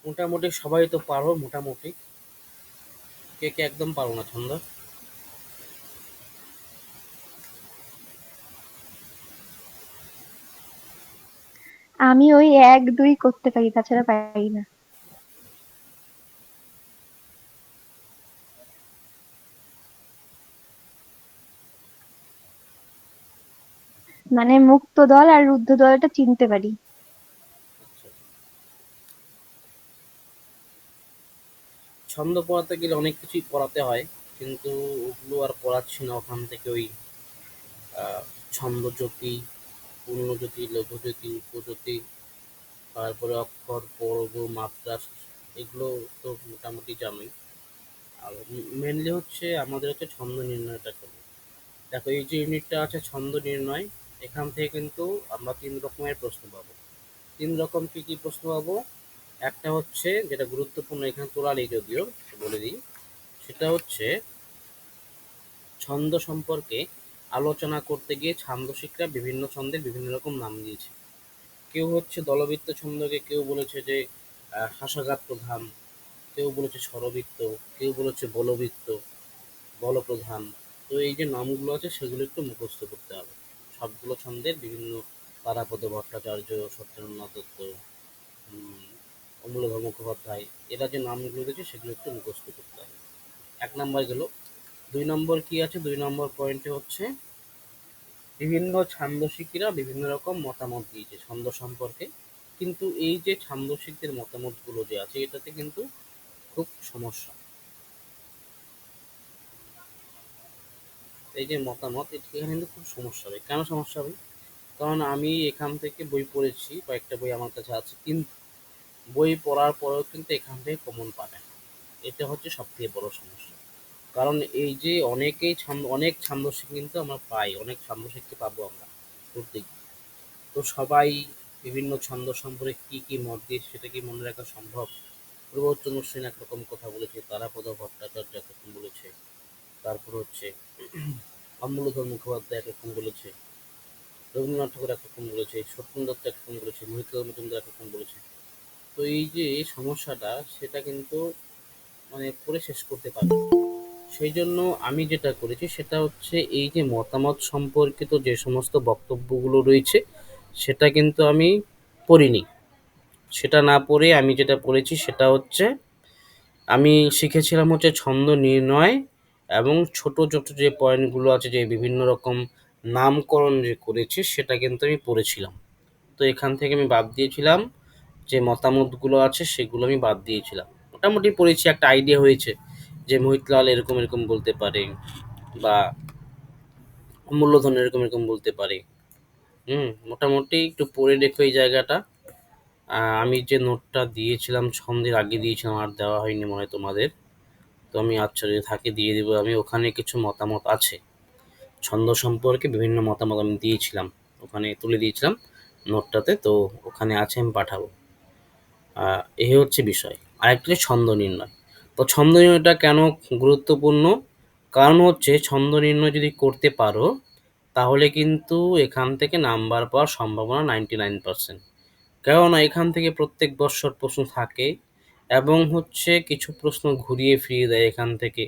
মোটামুটি সবাই তো পারো মোটামুটি। কে কে একদম পারো না ছন্দ? আমি ওই এক দুই করতে পারি, তাছাড়া পারি না। মানে মুক্ত দল আর রুদ্ধ দলটা চিনতে পারি। আচ্ছা, ছন্দ পড়াতে গেলে অনেক কিছুই পড়াতে হয়, কিন্তু ওগুলো আর পড়াচ্ছি না। ওখান থেকে ওই ছন্দজ্যোতি, পূর্ণজ্যোতি, লঘুজ্যোতি, উপজ্যোতি, তারপরে অক্ষর, পর্ব, মাত্রা, এগুলো তো মোটামুটি জানোই। আর মেনলি হচ্ছে আমাদের হচ্ছে ছন্দ নির্ণয়টা করবে। দেখো এই যে ইউনিটটা আছে ছন্দ নির্ণয়, এখান থেকে কিন্তু আমরা তিন রকমের প্রশ্ন পাবো। তিন রকম কি কি প্রশ্ন পাবো? একটা হচ্ছে যেটা গুরুত্বপূর্ণ, এখানে তোলা নেই যদিও, বলে দিই। সেটা হচ্ছে ছন্দ সম্পর্কে আলোচনা করতে গিয়ে ছান্দসিকরা বিভিন্ন ছন্দের বিভিন্ন রকম নাম দিয়েছে। কেউ হচ্ছে দলবৃত্ত ছন্দকে কেউ বলেছে যে হাসাঘাত প্রধান, কেউ বলেছে স্বরবৃত্ত, কেউ বলেছে বলবৃত্ত, বলপ্রধান। তো এই যে নামগুলো আছে সেগুলো একটু মুখস্থ করতে হবে। সবগুলো ছন্দের বিভিন্ন, তারাপদ ভট্টাচার্য, সত্যেন্দ্রনাথ দত্ত, উম, অমূল্যধর মুখোপাধ্যায়, এরা যে নামগুলো দিয়েছে সেগুলো একটু মুখস্থ করতে হবে। এক নাম্বার গেল। দুই নম্বর কি আছে? দুই নম্বর পয়েন্টে হচ্ছে বিভিন্ন ছান্দসিকীরা বিভিন্ন রকম মতামত দিয়েছে ছন্দ সম্পর্কে। কিন্তু এই যে ছান্দসিকদের মতামতগুলো যে আছে এটাতে কিন্তু খুব সমস্যা। এই যে মতামত, এখানে কিন্তু খুব সমস্যা হবে। কেন সমস্যা হবে? কারণ আমি এখান থেকে বই পড়েছি, কয়েকটা বই আমার কাছে আছে, কিন্তু বই পড়ার পরেও কিন্তু এখান থেকে কমন পাবে না। এটা হচ্ছে সবথেকে বড় সমস্যা। কারণ এই যে অনেকেই অনেক ছান্দসিক কিন্তু আমরা পাই, অনেক ছান্দসিককে পাবো আমরা প্রত্যেক। তো সবাই বিভিন্ন ছন্দ সম্পর্কে কি কি মত দিয়েছে সেটা কি মনে রাখা সম্ভব? প্রবোধচন্দ্র সেন একরকম কথা বলেছে, তারাপদ ভট্টাচার্য একরকম বলেছে, তারপর হচ্ছে অমূল্যধর মুখোপাধ্যায় একরকম বলেছে, রবীন্দ্রনাথ ঠাকুর একরকম বলেছে, সত্যেন্দ্র দত্ত একরকম বলেছে, মহিতলাল মজুমদার একরকম বলেছে। তো এই যে সমস্যাটা সেটা কিন্তু মানে পড়ে শেষ করতে পারবে না। সেই জন্য আমি যেটা করেছি সেটা হচ্ছে এই যে মতামত সম্পর্কিত যে সমস্ত বক্তব্যগুলো রয়েছে সেটা কিন্তু আমি পড়িনি। সেটা না পড়ে আমি যেটা পড়েছি সেটা হচ্ছে আমি শিখেছিলাম হচ্ছে ছন্দ নির্ণয়, এবং ছোট ছোট যে পয়েন্টগুলো আছে যে বিভিন্ন রকম নামকরণ যে করেছে সেটা কিন্তু আমি পড়েছিলাম। তো এখান থেকে আমি বাদ দিয়েছিলাম, যে মতামতগুলো আছে সেগুলো আমি বাদ দিয়েছিলাম। মোটামুটি পড়েছি, একটা আইডিয়া হয়েছে যে মহিতলাল এরকম এরকম বলতে পারে, বা মূল্যধন এরকম এরকম বলতে পারে। মোটামুটি একটু পড়ে দেখো এই জায়গাটা। আমি যে নোটটা দিয়েছিলাম ছন্দের আগে দিয়েছিলাম, আর দেওয়া হয়নি মনে হয় তোমাদের। তো আমি আচ্ছা যদি থাকে দিয়ে দেবো। আমি ওখানে কিছু মতামত আছে ছন্দ সম্পর্কে, বিভিন্ন মতামত আমি দিয়েছিলাম, ওখানে তুলে দিয়েছিলাম নোটটাতে। তো ওখানে আছে, আমি পাঠাবো। এই হচ্ছে বিষয়। আরেকটা হচ্ছে ছন্দ নির্ণয়। তো ছন্দ নির্ণয়টা কেন গুরুত্বপূর্ণ? কারণ হচ্ছে ছন্দ নির্ণয় যদি করতে পারো তাহলে কিন্তু এখান থেকে নাম্বার পাওয়ার সম্ভাবনা 99%। কেননা এখান থেকে প্রত্যেক বৎসর প্রশ্ন থাকে, এবং হচ্ছে কিছু প্রশ্ন ঘুরিয়ে ফিরিয়ে দেয় এখান থেকে,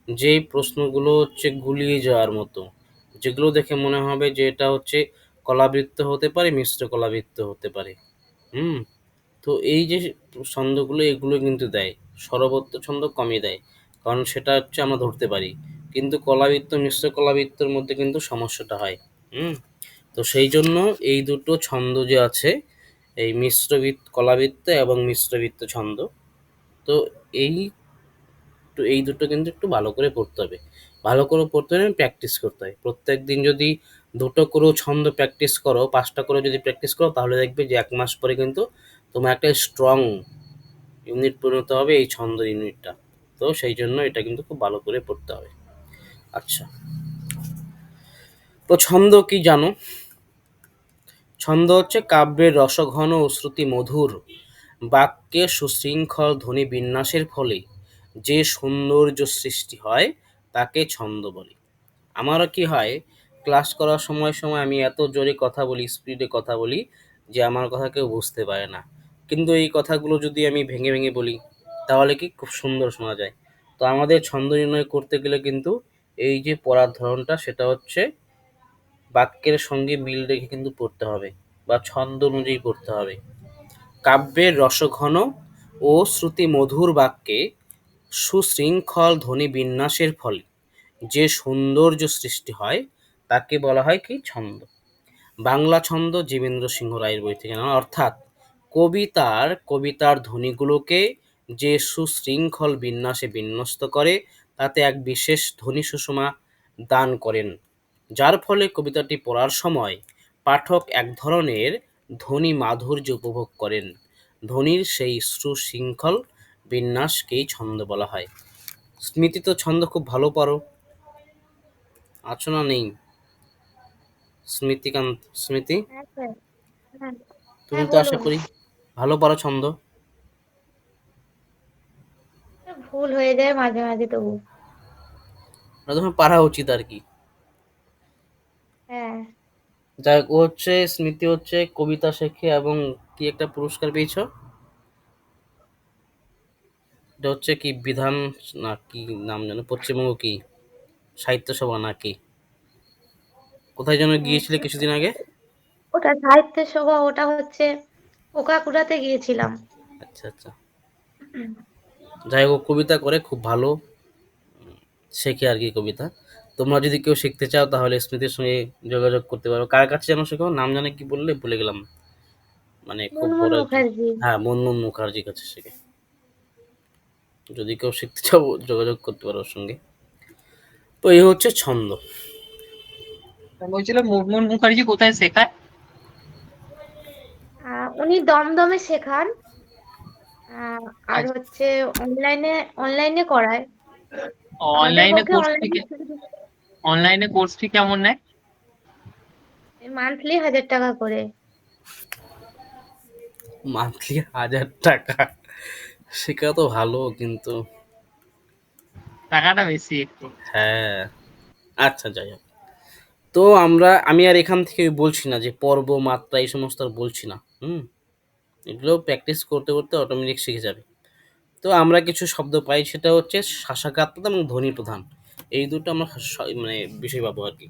যেই প্রশ্নগুলো হচ্ছে গুলিয়ে যাওয়ার মতো, যেগুলো দেখে মনে হবে যে এটা হচ্ছে কলাবৃত্ত হতে পারে, মিশ্র কলাবৃত্ত হতে পারে। হুম তো এই যে ছন্দগুলো এগুলো কিন্তু দেয়, স্বরবর্ত ছন্দ কমই দেয়, কারণ সেটা হচ্ছে আমরা ধরতে পারি। কিন্তু কলাবৃত্ত মিশ্র কলাবৃত্তর মধ্যে কিন্তু সমস্যাটা হয়। হুম তো সেই জন্য এই দুটো ছন্দ যে আছে, এই মিশ্রবৃত্ত কলাবৃত্ত এবং মিশ্রবৃত্ত ছন্দ, তো এই এই দুটো কিন্তু একটু ভালো করে পড়তে হবে। ভালো করে পড়তে হলে প্র্যাকটিস করতে হয়। প্রত্যেক দিন যদি দুটো করেও ছন্দ প্র্যাকটিস করো, পাঁচটা করে যদি প্র্যাকটিস করো, তাহলে দেখবে যে এক মাস পরে কিন্তু তোমার একটা স্ট্রং ইউনিট পরিণত হবে এই ছন্দ ইউনিটটা। তো সেই জন্য এটা কিন্তু খুব ভালো করে পড়তে হবে। আচ্ছা, তো ছন্দ কি জানো? ছন্দ হচ্ছে কাব্যের রসঘন ও শ্রুতি মধুর বাক্যে সুশৃঙ্খল ধ্বনি বিন্যাসের ফলে যে সৌন্দর্য সৃষ্টি হয় তাকে ছন্দ বলে। আমারও কি হয়, ক্লাস করার সময় সময় আমি এত জোরে কথা বলি, স্পিডে কথা বলি, যে আমার কথা কেউ বুঝতে পারে না। কিন্তু এই কথাগুলো যদি আমি ভেঙে ভেঙে বলি তাহলে কি খুব সুন্দর শোনা যায়। তো আমাদের ছন্দ নির্ণয় করতে গেলে কিন্তু এই যে পড়ার ধরনটা সেটা হচ্ছে বাক্যের সঙ্গে মিল রেখে কিন্তু পড়তে হবে বা ছন্দ অনুযায়ী পড়তে হবে। কাব্যের রসঘন ও শ্রুতিমধুর বাক্যে সুশৃঙ্খল ধ্বনি বিন্যাসের ফলে যে সৌন্দর্য সৃষ্টি হয় তাকে বলা হয় কি ছন্দ। বাংলা ছন্দ জীবেন্দ্র সিংহ রায়ের বই থেকে নেওয়া, অর্থাৎ কবিতার ধ্বনিগুলোকে যে সুশৃঙ্খল বিন্যাসে বিন্যস্ত করে তাতে এক বিশেষ ধ্বনি সুষমা দান করেন, যার ফলে কবিতাটি পড়ার সময় পাঠক এক ধরনের ধ্বনি মাধুর্য উপভোগ করেন। ধ্বনির সেই সুশৃঙ্খল বিন্যাসকেই ছন্দ বলা হয়। স্মৃতি তো ছন্দ খুব ভালো পারো, আছো না নেই? স্মৃতি, হ্যাঁ স্যার। হ্যাঁ। তুমি হ্যাঁ তো আশা বলুন। করি ভালো পারো ছন্দ। ভুল হয়ে যায় মাঝে মাঝে তবু। তোমার পারা উচিত আর কি। হ্যাঁ। যাই হোক, ও হচ্ছে স্মৃতি হচ্ছে কবিতা শেখে এবং কি একটা পুরস্কার পেয়েছো, এটা হচ্ছে কি বিধান না কি নাম জানো, পশ্চিমবঙ্গ কি সাহিত্য সভা নাকি কোথায় যেন গিয়েছিলে কিছুদিন আগে? ওটা সাহিত্যের সভা, ওটা হচ্ছে ওকাকুড়াতে গিয়েছিলাম। আচ্ছা আচ্ছা। যাই হোক, ও কবিতা করে খুব ভালো শেখে আর কি কবিতা। তোমরা যদি কেউ শিখতে চাও তাহলে স্মৃতির সঙ্গে যোগাযোগ করতে পারো। কার কাছে যেন শেখো, নাম জানে কি বললে ভুলে গেলাম, মানে খুব মুনমুন বড় একজন। মুখার্জি। হ্যাঁ, মুনমুন মুখার্জির কাছে শেখে। যদি কেউ শিখতে চাও যোগাযোগ করতে পারো ওর সঙ্গে। তো এই হচ্ছে ছন্দ। বলছিলাম মুনমুন মুখার্জি কোথায় শেখায়? উনি দমদমে শেখান। আর আচ্ছা, হচ্ছে অনলাইনে অনলাইনে করায়। আমাদের অনলাইনে পক্ষে কোর্স ফি, অনলাইনে অনলাইনে কোর্স ফি কেমন নেয়? মান্থলি 1,000 টাকা করে। মান্থলি 1,000 টাকা? শেখা তো ভালো কিন্তু। টাকাটা বেশি একটু। হ্যাঁ, আচ্ছা যাই হোক। তো আমি আর এখান থেকে বলছি না যে পর্ব মাত্রা এই সমস্ত আর বলছি না। এগুলো প্র্যাকটিস করতে করতে অটোমেটিক শিখে যাবে। তো আমরা কিছু শব্দ পাই, সেটা হচ্ছে শাসাঘাত প্রধান এবং ধ্বনি প্রধান। এই দুটো আমরা মানে বিষয় পাবো আর কি।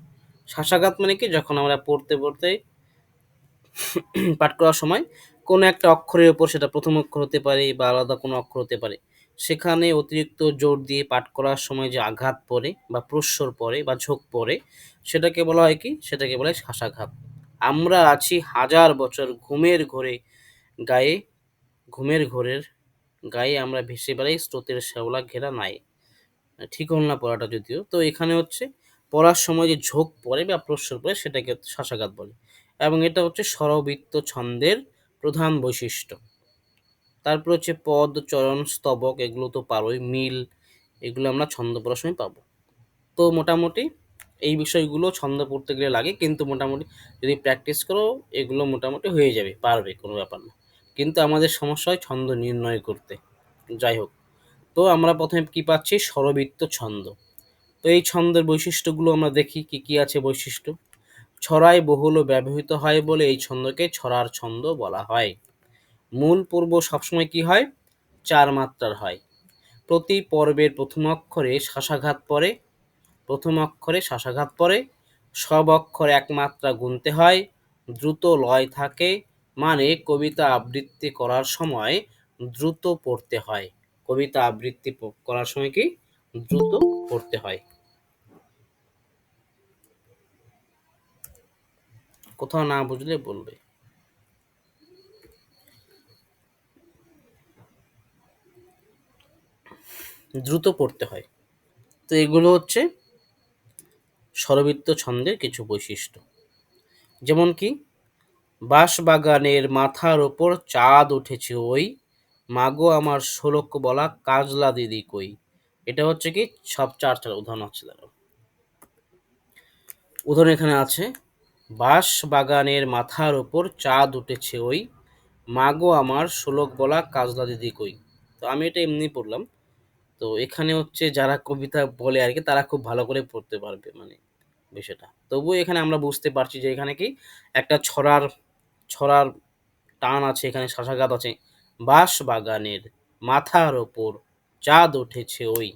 শাসাঘাত মানে কি, যখন আমরা পড়তে পড়তে পাঠ করার সময় কোনো একটা অক্ষরের উপর, সেটা প্রথম অক্ষর হতে পারে বা আলাদা কোনো অক্ষর হতে পারে, সেখানে অতিরিক্ত জোর দিয়ে পাঠ করার সময় যে আঘাত পড়ে বা প্রস্বর পড়ে বা ঝোঁক পড়ে, সেটাকে বলা হয় কি, সেটাকে বলা হয় শাসাঘাত। আমরা আছি হাজার বছর গায়ে ঘুমের ঘোরের গায়ে আমরা ভেসে বেড়াই স্রোতের শ্যাওলা ঘেরা নাই। ঠিক হল না পড়াটা যদিও। তো এখানে হচ্ছে পড়ার সময় যে ঝোঁক পড়ে বা প্রস্বর পড়ে সেটাকে শাসাঘাত বলে, এবং এটা হচ্ছে স্বরবৃত্ত ছন্দের প্রধান বৈশিষ্ট্য। তারপর হচ্ছে পদ, চরণ, স্তবক, এগুলো তো পারোই, মিল, এগুলো আমরা ছন্দ পড়ার সময় পাবো। তো মোটামুটি এই বিষয়গুলো ছন্দ পড়তে গেলে লাগে, কিন্তু মোটামুটি যদি প্র্যাকটিস করো এগুলো মোটামুটি হয়ে যাবে, পারবে, কোনো ব্যাপার না। কিন্তু আমাদের সমস্যা হয় ছন্দ নির্ণয় করতে। যাই হোক, তো আমরা প্রথমে কি পাচ্ছি, স্বরবৃত্ত ছন্দ। তো এই ছন্দের বৈশিষ্ট্যগুলো আমরা দেখি কি কি আছে বৈশিষ্ট্য। ছড়ায় বহুল ব্যবহৃত হয় বলে এই ছন্দকে ছড়ার ছন্দ বলা হয়। মূল পর্ব সবসময় কি হয়, 4 মাত্রার হয়। প্রতি পর্বের প্রথম অক্ষরে শাসাঘাত পড়ে। সব অক্ষর 1 মাত্রা গুনতে হয়। দ্রুত লয় থাকে, মানে কবিতা আবৃত্তি করার সময় দ্রুত পড়তে হয়। কবিতা আবৃত্তি করার সময় কি দ্রুত পড়তে হয়। কোথাও না বুঝলে বলবে। দ্রুত পড়তে হয়। তো এগুলো হচ্ছে স্বরবৃত্ত ছন্দের কিছু বৈশিষ্ট্য। যেমন কি, বাঁশবাগানের মাথার ওপর চাঁদ উঠেছে ওই, মাগো আমার শোলক বলা কাজলা দিদি কই। এটা হচ্ছে কি সব চারটা উদাহরণ আছে, দাঁড়াও। উদাহরণ এখানে আছে, বাঁশবাগানের মাথার ওপর চাঁদ উঠেছে ওই, মাগো আমার শোলক বলা কাজলা দিদি কই। তো আমি এটা এমনি পড়লাম। তো এখানে হচ্ছে যারা কবিতা বলে আর কি, তারা খুব ভালো করে পড়তে পারবে মানে বিষয়টা। তবুও এখানে আমরা বুঝতে পারছি যে এখানে কি একটা ছড়ার ছড়ার টান আছে, এখানে শাসাঘাত আছে। বাঁশ বাগানের মাথার ওপর চাঁদ উঠেছে ওই।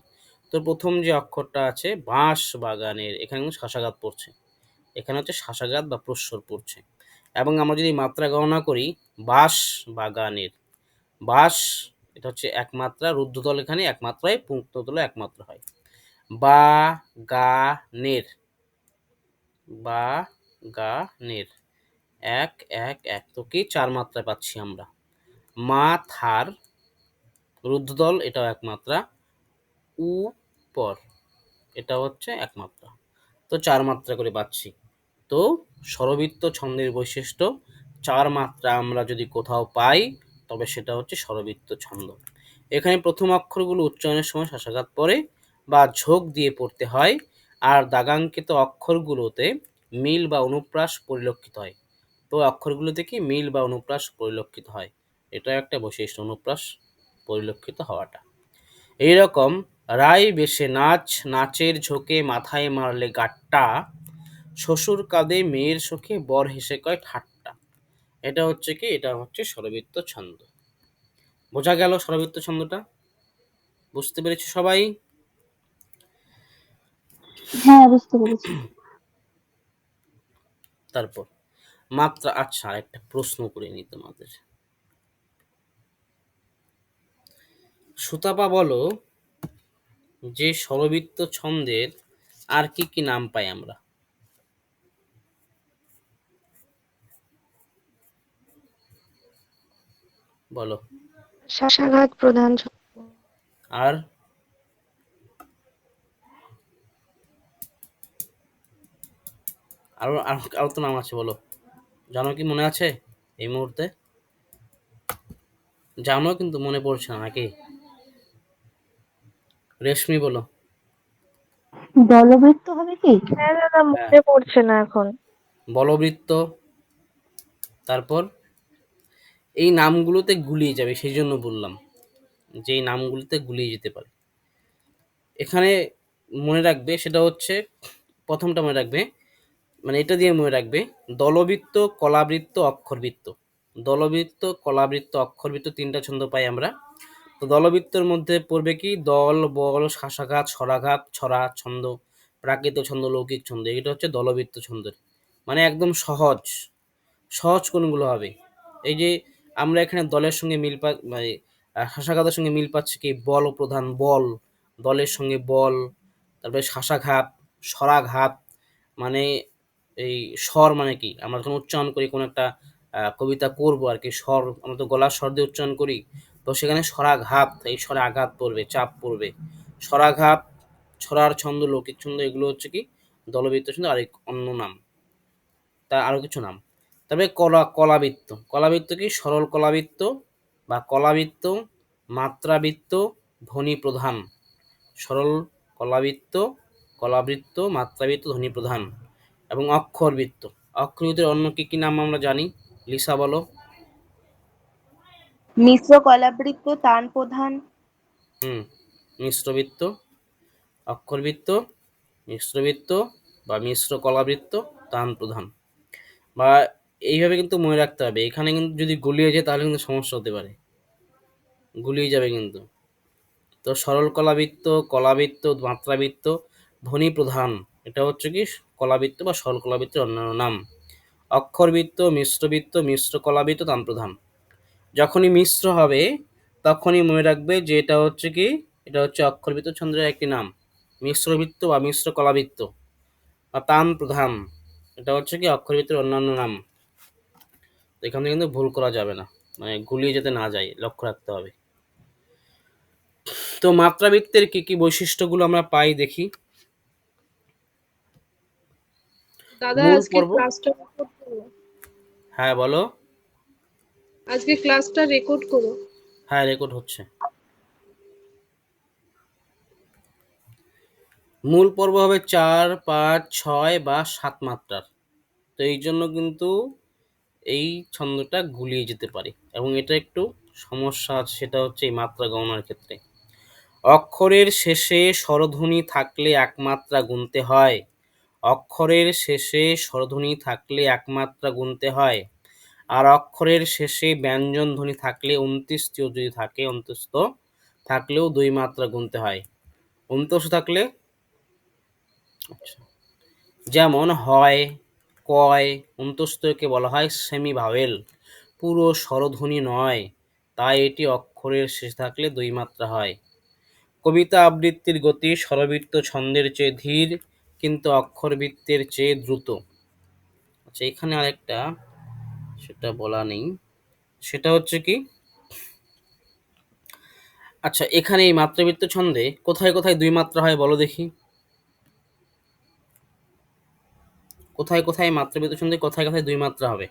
তো প্রথম যে অক্ষরটা আছে বাঁশ বাগানের, এখানে কিন্তু শাসাঘাত পড়ছে, এখানে হচ্ছে শাসাঘাত বা প্রস্বর পড়ছে। এবং আমরা যদি মাত্রা গণনা করি, বাঁশ বাগানের, বাঁশ এটা হচ্ছে এক মাত্রা, রুদ্ধতল এখানে এক মাত্রায়, পুংক্ততলে এক মাত্রা হয়। বা গা নের, বা গা নের, এক এক এক, তো কি চার মাত্রায় পাচ্ছি আমরা। মা থার, রুদ্ধতল এটাও এক মাত্রা, উ পর এটা হচ্ছে এক মাত্রা, তো চার মাত্রা করে পাচ্ছি। তো স্বরবৃত্ত ছন্দের বৈশিষ্ট্য, চার মাত্রা আমরা যদি কোথাও পাই তবে সেটা হচ্ছে স্বরবৃত্ত ছন্দ। এখানে প্রথম অক্ষরগুলো উচ্চারণের সময় শাসাঘাত পড়ে বা ঝোঁক দিয়ে পড়তে হয়, আর দাগাঙ্কিত অক্ষরগুলোতে মিল বা অনুপ্রাস পরিলক্ষিত হয়। তো অক্ষরগুলোতে কি মিল বা অনুপ্রাস পরিলক্ষিত হয়, এটা একটা বৈশিষ্ট্য, অনুপ্রাস পরিলক্ষিত হওয়াটা। এইরকম রায় বেশে নাচ, নাচের ঝোঁকে মাথায় মারলে গাট্টা, শ্বশুর কাঁদে মেয়ের শোকে বর হেসে কয় ঠাট্টা। এটা হচ্ছে কি, এটা হচ্ছে স্বরবৃত্ত ছন্দ। বোঝা গেল স্বরবৃত্ত ছন্দটা? বুঝতে পেরেছি সবাই? হ্যাঁ, বুঝতে পেরেছি। তারপর মাত্রা, আচ্ছা একটা প্রশ্ন করে নি তোমাদের। সুতাপা বলো যে স্বরবৃত্ত ছন্দের আর কি কি নাম পাই আমরা? বলো। শাসাঘাত প্রধান আর আরো আরো আরো তো নাম আছে, বলো। জানো কি, মনে আছে এই মুহূর্তে? জানো কিন্তু মনে পড়ছে না নাকি? রেশমি বলো। বলবৃত্ত হবে কি? হ্যাঁ দাদা, হ্যাঁ, মনে পড়ছে না এখন। বলবৃত্ত। তারপর এই নামগুলোতে গুলিয়ে যাবে, সেই জন্য বললাম যে এই নামগুলোতে গুলিয়ে যেতে পারে। এখানে মনে রাখবে সেটা হচ্ছে, প্রথমটা মনে রাখবে, মানে এটা দিয়ে মনে রাখবে, দলবৃত্ত, কলাবৃত্ত, অক্ষরবৃত্ত। দলবৃত্ত, কলাবৃত্ত, অক্ষরবৃত্ত তিনটা ছন্দ পাই আমরা। তো দলবৃত্তর মধ্যে পড়বে কি, দল, বল, শাসাঘাত, স্বরাঘাত, ছড়া ছন্দ, প্রাকৃত ছন্দ, লৌকিক ছন্দ, এটা হচ্ছে দলবৃত্ত ছন্দের। মানে একদম সহজ, সহজ কোনগুলো হবে, এই যে আমরা এখানে দলের সঙ্গে মিল পা মানে শাসাঘাতের সঙ্গে মিল পাচ্ছি কি, বল প্রধান বল, দলের সঙ্গে বল। তারপরে শাসাঘাত, স্বরাঘাত, মানে এই স্বর মানে কি, আমরা যখন উচ্চারণ করি কোনো একটা কবিতা করবো আর কি, স্বর আমরা তো গলার স্বর দিয়ে উচ্চারণ করি, তো সেখানে স্বরাঘাত, এই স্বরে আঘাত পড়বে, চাপ পড়বে, স্বরাঘাত, ছড়ার ছন্দ, লৌকিক ছন্দ, এগুলো হচ্ছে কি দলবৃত্ত ছন্দ আরেক অন্য নাম, তার আরো কিছু নাম। তবে কলাবৃত্ত, কলাবৃত্ত কি, সরল কলাবৃত্ত বা কলাবৃত্ত, মাত্রাবৃত্ত, ধ্বনি প্রধান। সরল কলাবৃত্ত, কলাবৃত্ত, মাত্রাবৃত্ত, ধ্বনি প্রধান। এবং অক্ষরবৃত্ত, অক্ষরবৃত্তের অন্য কি কি নাম আমরা জানি, লিসা বলো। মিশ্র কলাবৃত্ত, তান প্রধান। মিশ্রবৃত্ত, অক্ষরবৃত্ত, মিশ্রবৃত্ত বা মিশ্র কলাবৃত্ত, তান প্রধান। বা এইভাবে কিন্তু মনে রাখতে হবে, এখানে কিন্তু যদি গুলিয়ে যায় তাহলে কিন্তু সমস্যা হতে পারে, গুলিয়ে যাবে কিন্তু। তো সরল কলাবৃত্ত, কলাবৃত্ত, মাত্রাবৃত্ত, ধ্বনি প্রধান, এটা হচ্ছে কি কলাবৃত্ত বা সরল কলাবৃত্তের অন্যান্য নাম। অক্ষরবৃত্ত, মিশ্রবৃত্ত, মিশ্র কলাবৃত্ত, তান প্রধান। যখনই মিশ্র হবে তখনই মনে রাখবে যে এটা হচ্ছে কি, এটা হচ্ছে অক্ষরবৃত্ত ছন্দের একটি নাম। মিশ্রবৃত্ত বা মিশ্র কলাবৃত্ত বা তান প্রধান, এটা হচ্ছে কি অক্ষরবৃত্তের অন্যান্য নাম। এখানে কিন্তু ভুল করা যাবে না, মানে গুলিয়ে যেতে না যায়, লক্ষ্য রাখতে হবে। তো মাত্রাবৃত্তের কি কি বৈশিষ্ট্যগুলো আমরা পাই দেখি। দাদা মূল আজকে পর্ব, ক্লাসটা রেকর্ড করো। হ্যাঁ বলো। আজকে ক্লাসটা রেকর্ড করো। হ্যাঁ রেকর্ড হচ্ছে। মূল পর্ব হবে 4, 5, 6 বা 7 মাত্রার। তো এই জন্য কিন্তু এই ছন্দটা গুলিয়ে যেতে পারে, এবং এটা একটু সমস্যা আছে, সেটা হচ্ছে এই মাত্রা গণনার ক্ষেত্রে। অক্ষরের শেষে স্বরধ্বনি থাকলে এক মাত্রা গুনতে হয়, অক্ষরের শেষে স্বরধ্বনি থাকলে এক মাত্রা গুনতে হয়, আর অক্ষরের শেষে ব্যঞ্জন ধ্বনি থাকলে অন্ত্যেষ্টি যদি থাকে, অন্ত্যস্ত থাকলেও 2 মাত্রা গুনতে হয়। অন্ত্যস্ত থাকলে আচ্ছা, যেমন হয়, কয়, অন্ত্যস্তকে বলা হয় সেমি ভাওয়েল, পুরো স্বরধ্বনি নয়, তাই এটি অক্ষরের শেষে থাকলে 2 মাত্রা হয়। কবিতা আবৃত্তির গতি স্বরবৃত্ত ছন্দের চেয়ে ধীর, কিন্তু অক্ষরবৃত্তের চেয়ে দ্রুত। আচ্ছা, এখানে আরেকটা সেটা বলা নেই, সেটা হচ্ছে কি, আচ্ছা এখানে এই মাত্রাবৃত্ত ছন্দে কোথায় কোথায় 2 মাত্রা হয় বলো দেখি, কোথায় কোথায় মাত্রাবৃত্ত ছন্দে কোথায় কোথায় 2 মাত্রা হবে?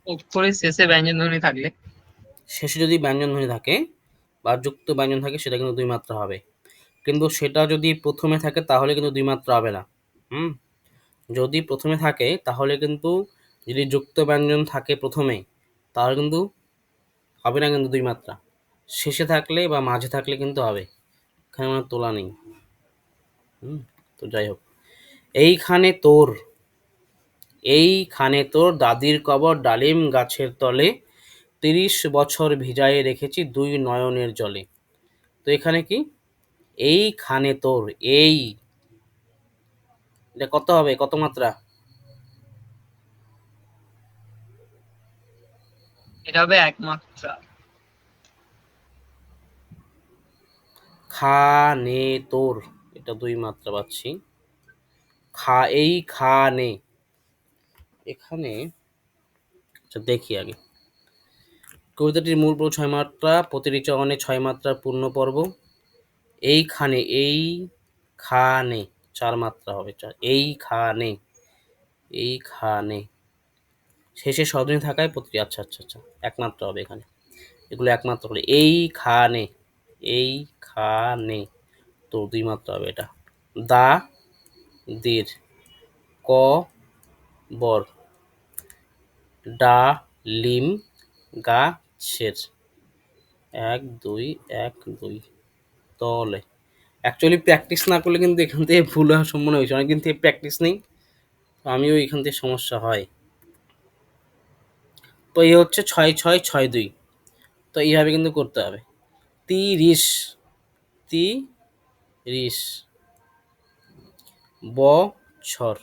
অক্ষরের শেষে ব্যঞ্জন ধ্বনি থাকলে। শেষে যদি ব্যঞ্জন ধ্বনি থাকে বা যুক্ত ব্যঞ্জন থাকে সেটা কিন্তু 2 মাত্রা হবে, কিন্তু সেটা যদি প্রথমে থাকে তাহলে কিন্তু 2 মাত্রা হবে না। যদি প্রথমে থাকে তাহলে কিন্তু, যদি যুক্ত ব্যঞ্জন থাকে প্রথমে তাহলে কিন্তু হবে না, কিন্তু 2 মাত্রা। শেষে থাকলে বা মাঝে থাকলে কিন্তু হবে, এখানে আমার তোলা নেই। তো যাই হোক, এইখানে তোর দাদির কবর ডালিম গাছের তলে, 30 বছর ভিজায়ে রেখেছি 2 নয়নের জলে। তো এখানে কি, এইখানে তোর, এই এটা কত হবে, কত মাত্রা? এটা হবে 1 মাত্রা। খানে তোর, এটা 2 মাত্রা পাচ্ছি। এইখানে, এখানে আচ্ছা দেখি আগে, কবিতাটির মূল পর্ব 6 মাত্রা, প্রতিটি চরণে 6 মাত্রার পূর্ণ পর্ব। এইখানে 4 মাত্রা হবে, এইখানে শেষে স্বরধ্বনি থাকায় প্রতিটি, আচ্ছা আচ্ছা আচ্ছা 1 মাত্রা হবে এখানে, এগুলো 1 মাত্রা হলে এইখানে তো 2 মাত্রা হবে এটা। দা দের, ক বর, ডালিম গাছের, 1 2 1 2 তলে। অ্যাকচুয়ালি প্র্যাকটিস না করলে কিন্তু এখান থেকে ভুল হওয়ার সম্ভাবনা বেশি, অনেকদিন থেকে প্র্যাকটিস নেই, তো আমিও এখান থেকে সমস্যা হয়। তো এই হচ্ছে 6 6 6 2, তো এইভাবে কিন্তু করতে হবে। 30 বছর,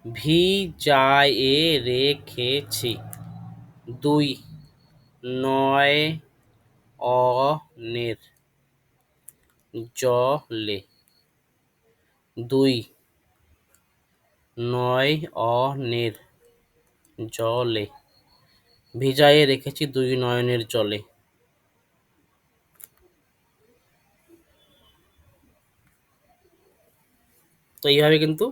ভিজায়ে রেখেছি 2 নয়নের জলে, 2 নয়নের জলে, ভিজায়ে রেখেছি 2 নয়নের জলে। তো এইভাবে কিন্তু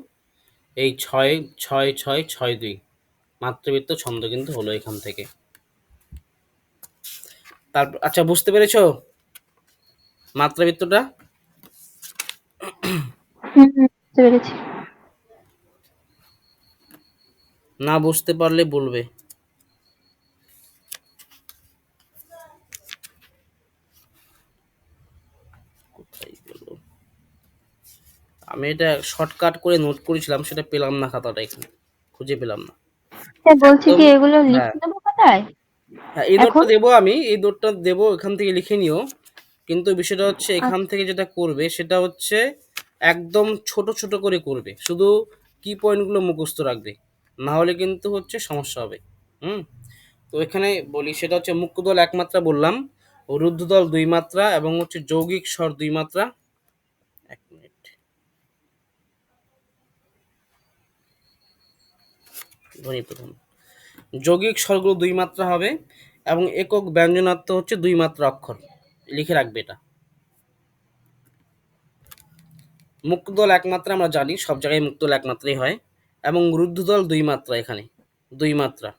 এই 6 6 6 6 2 মাত্রাবৃত্ত ছন্দ কিন্তু হলো এখান থেকে। তারপর আচ্ছা, বুঝতে পেরেছো মাত্রাবৃত্তটা? বুঝতে পেরেছি। না বুঝতে পারলে বলবে। কোথায় গেল, আমি এটা শর্টকাট করে নোট করেছিলাম, সেটা পেলাম না, খাতাটা এখানে খুঁজে পেলাম না বলছি একদম। কি এগুলো হ্যাঁ লিখে দেবো খাতায় হ্যাঁ, এই এখন? নোটটা দেবো, আমি এই নোটটা দেবো, এখান থেকে লিখে নিও। কিন্তু বিষয়টা হচ্ছে এখান থেকে যেটা করবে সেটা হচ্ছে একদম ছোট ছোট করে করবে, শুধু কি পয়েন্টগুলো মুখস্থ রাখবে, না হলে কিন্তু হচ্ছে সমস্যা হবে। তো এখানে বলি, সেটা হচ্ছে মুক্তদল 1 মাত্রা বললাম, ও রুদ্ধদল 2 মাত্রা, এবং হচ্ছে যৌগিক স্বর 2 মাত্রা। 1 মিনিট, ধ্বনি প্রথম, যৌগিক স্বরগুলো 2 মাত্রা হবে, এবং একক ব্যঞ্জনাত্ম হচ্ছে 2 মাত্রা অক্ষর, লিখে রাখবে এটা। মুক্তদল 1 মাত্রা আমরা জানি, সব জায়গায় মুক্তদল 1 মাত্রাই হয়, এবং রুদ্ধদল 2 মাত্রা, এখানে 2 মাত্রা।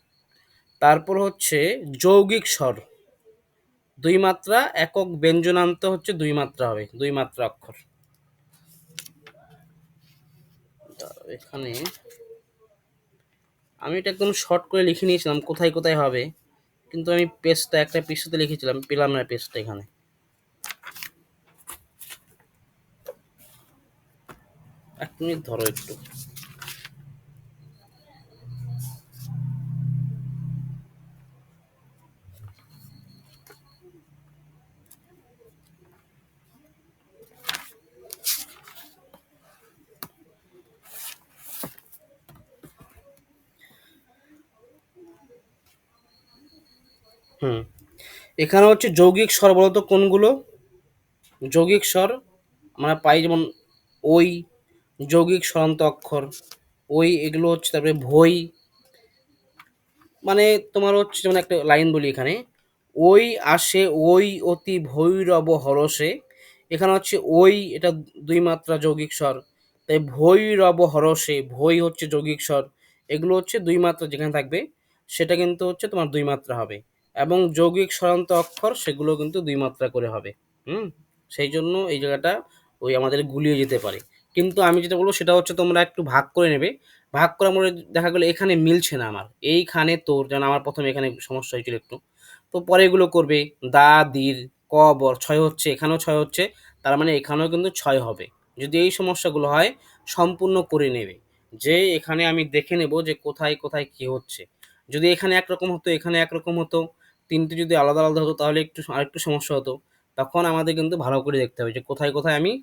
তারপর হচ্ছে যৌগিক স্বর 2 মাত্রা, একক ব্যঞ্জনান্ত হচ্ছে 2 মাত্রা হবে, 2 মাত্রা অক্ষর। এখানে আমি এটা একদম শর্ট করে লিখে নিয়েছিলাম কোথায় কোথায় হবে, কিন্তু আমি পেজটা একটা পৃষ্ঠাতে লিখেছিলাম, পেলাম না পেজটা এখানে। মিনিট ধরো একটু। এখানে হচ্ছে যৌগিক স্বর বলতো কোনগুলো? যৌগিক স্বর আমরা পাই যেমন ওই, যৌগিক স্বরান্ত অক্ষর ওই, এগুলো হচ্ছে। তারপরে ভই, মানে তোমার হচ্ছে যেমন একটা লাইন বলি এখানে, ওই আসে ওই অতি ভৈরব হরসে। এখানে হচ্ছে ওই, এটা দুই মাত্রা যৌগিক স্বর, তাই ভৈরব হরসে, ভই হচ্ছে যৌগিক স্বর। এগুলো হচ্ছে দুই মাত্রা যেখানে থাকবে সেটা কিন্তু হচ্ছে তোমার দুই মাত্রা হবে, এবং যৌগিক স্বরান্ত অক্ষর সেগুলো কিন্তু দুই মাত্রা করে হবে। সেই জন্য এই জায়গাটা ওই আমাদের গুলিয়ে যেতে পারে। কিন্তু আমি যেটা বলবো সেটা হচ্ছে তোমরা একটু ভাগ করে নেবে। ভাগ করার পরে দেখা গেলো এখানে মিলছে না আমার, এইখানে তোর, যেন আমার প্রথমে এখানে সমস্যা হয়েছিল একটু, তো পরে এগুলো করবে। দা দীর ক বর ছয় হচ্ছে, এখানেও ছয় হচ্ছে, তার মানে এখানেও কিন্তু ছয় হবে। যদি এই সমস্যাগুলো হয় সম্পূর্ণ করে নেবে, যে এখানে আমি দেখে নেব যে কোথায় কোথায় কি হচ্ছে। যদি এখানে একরকম হতো, এখানে একরকম হতো, তিনটে যদি আলাদা আলাদা হতো তাহলে একটু আরেকটু সমস্যা হতো। তখন আমাদের কিন্তু ভালো করে দেখতে হবে যে কোথায় কোথায় আমি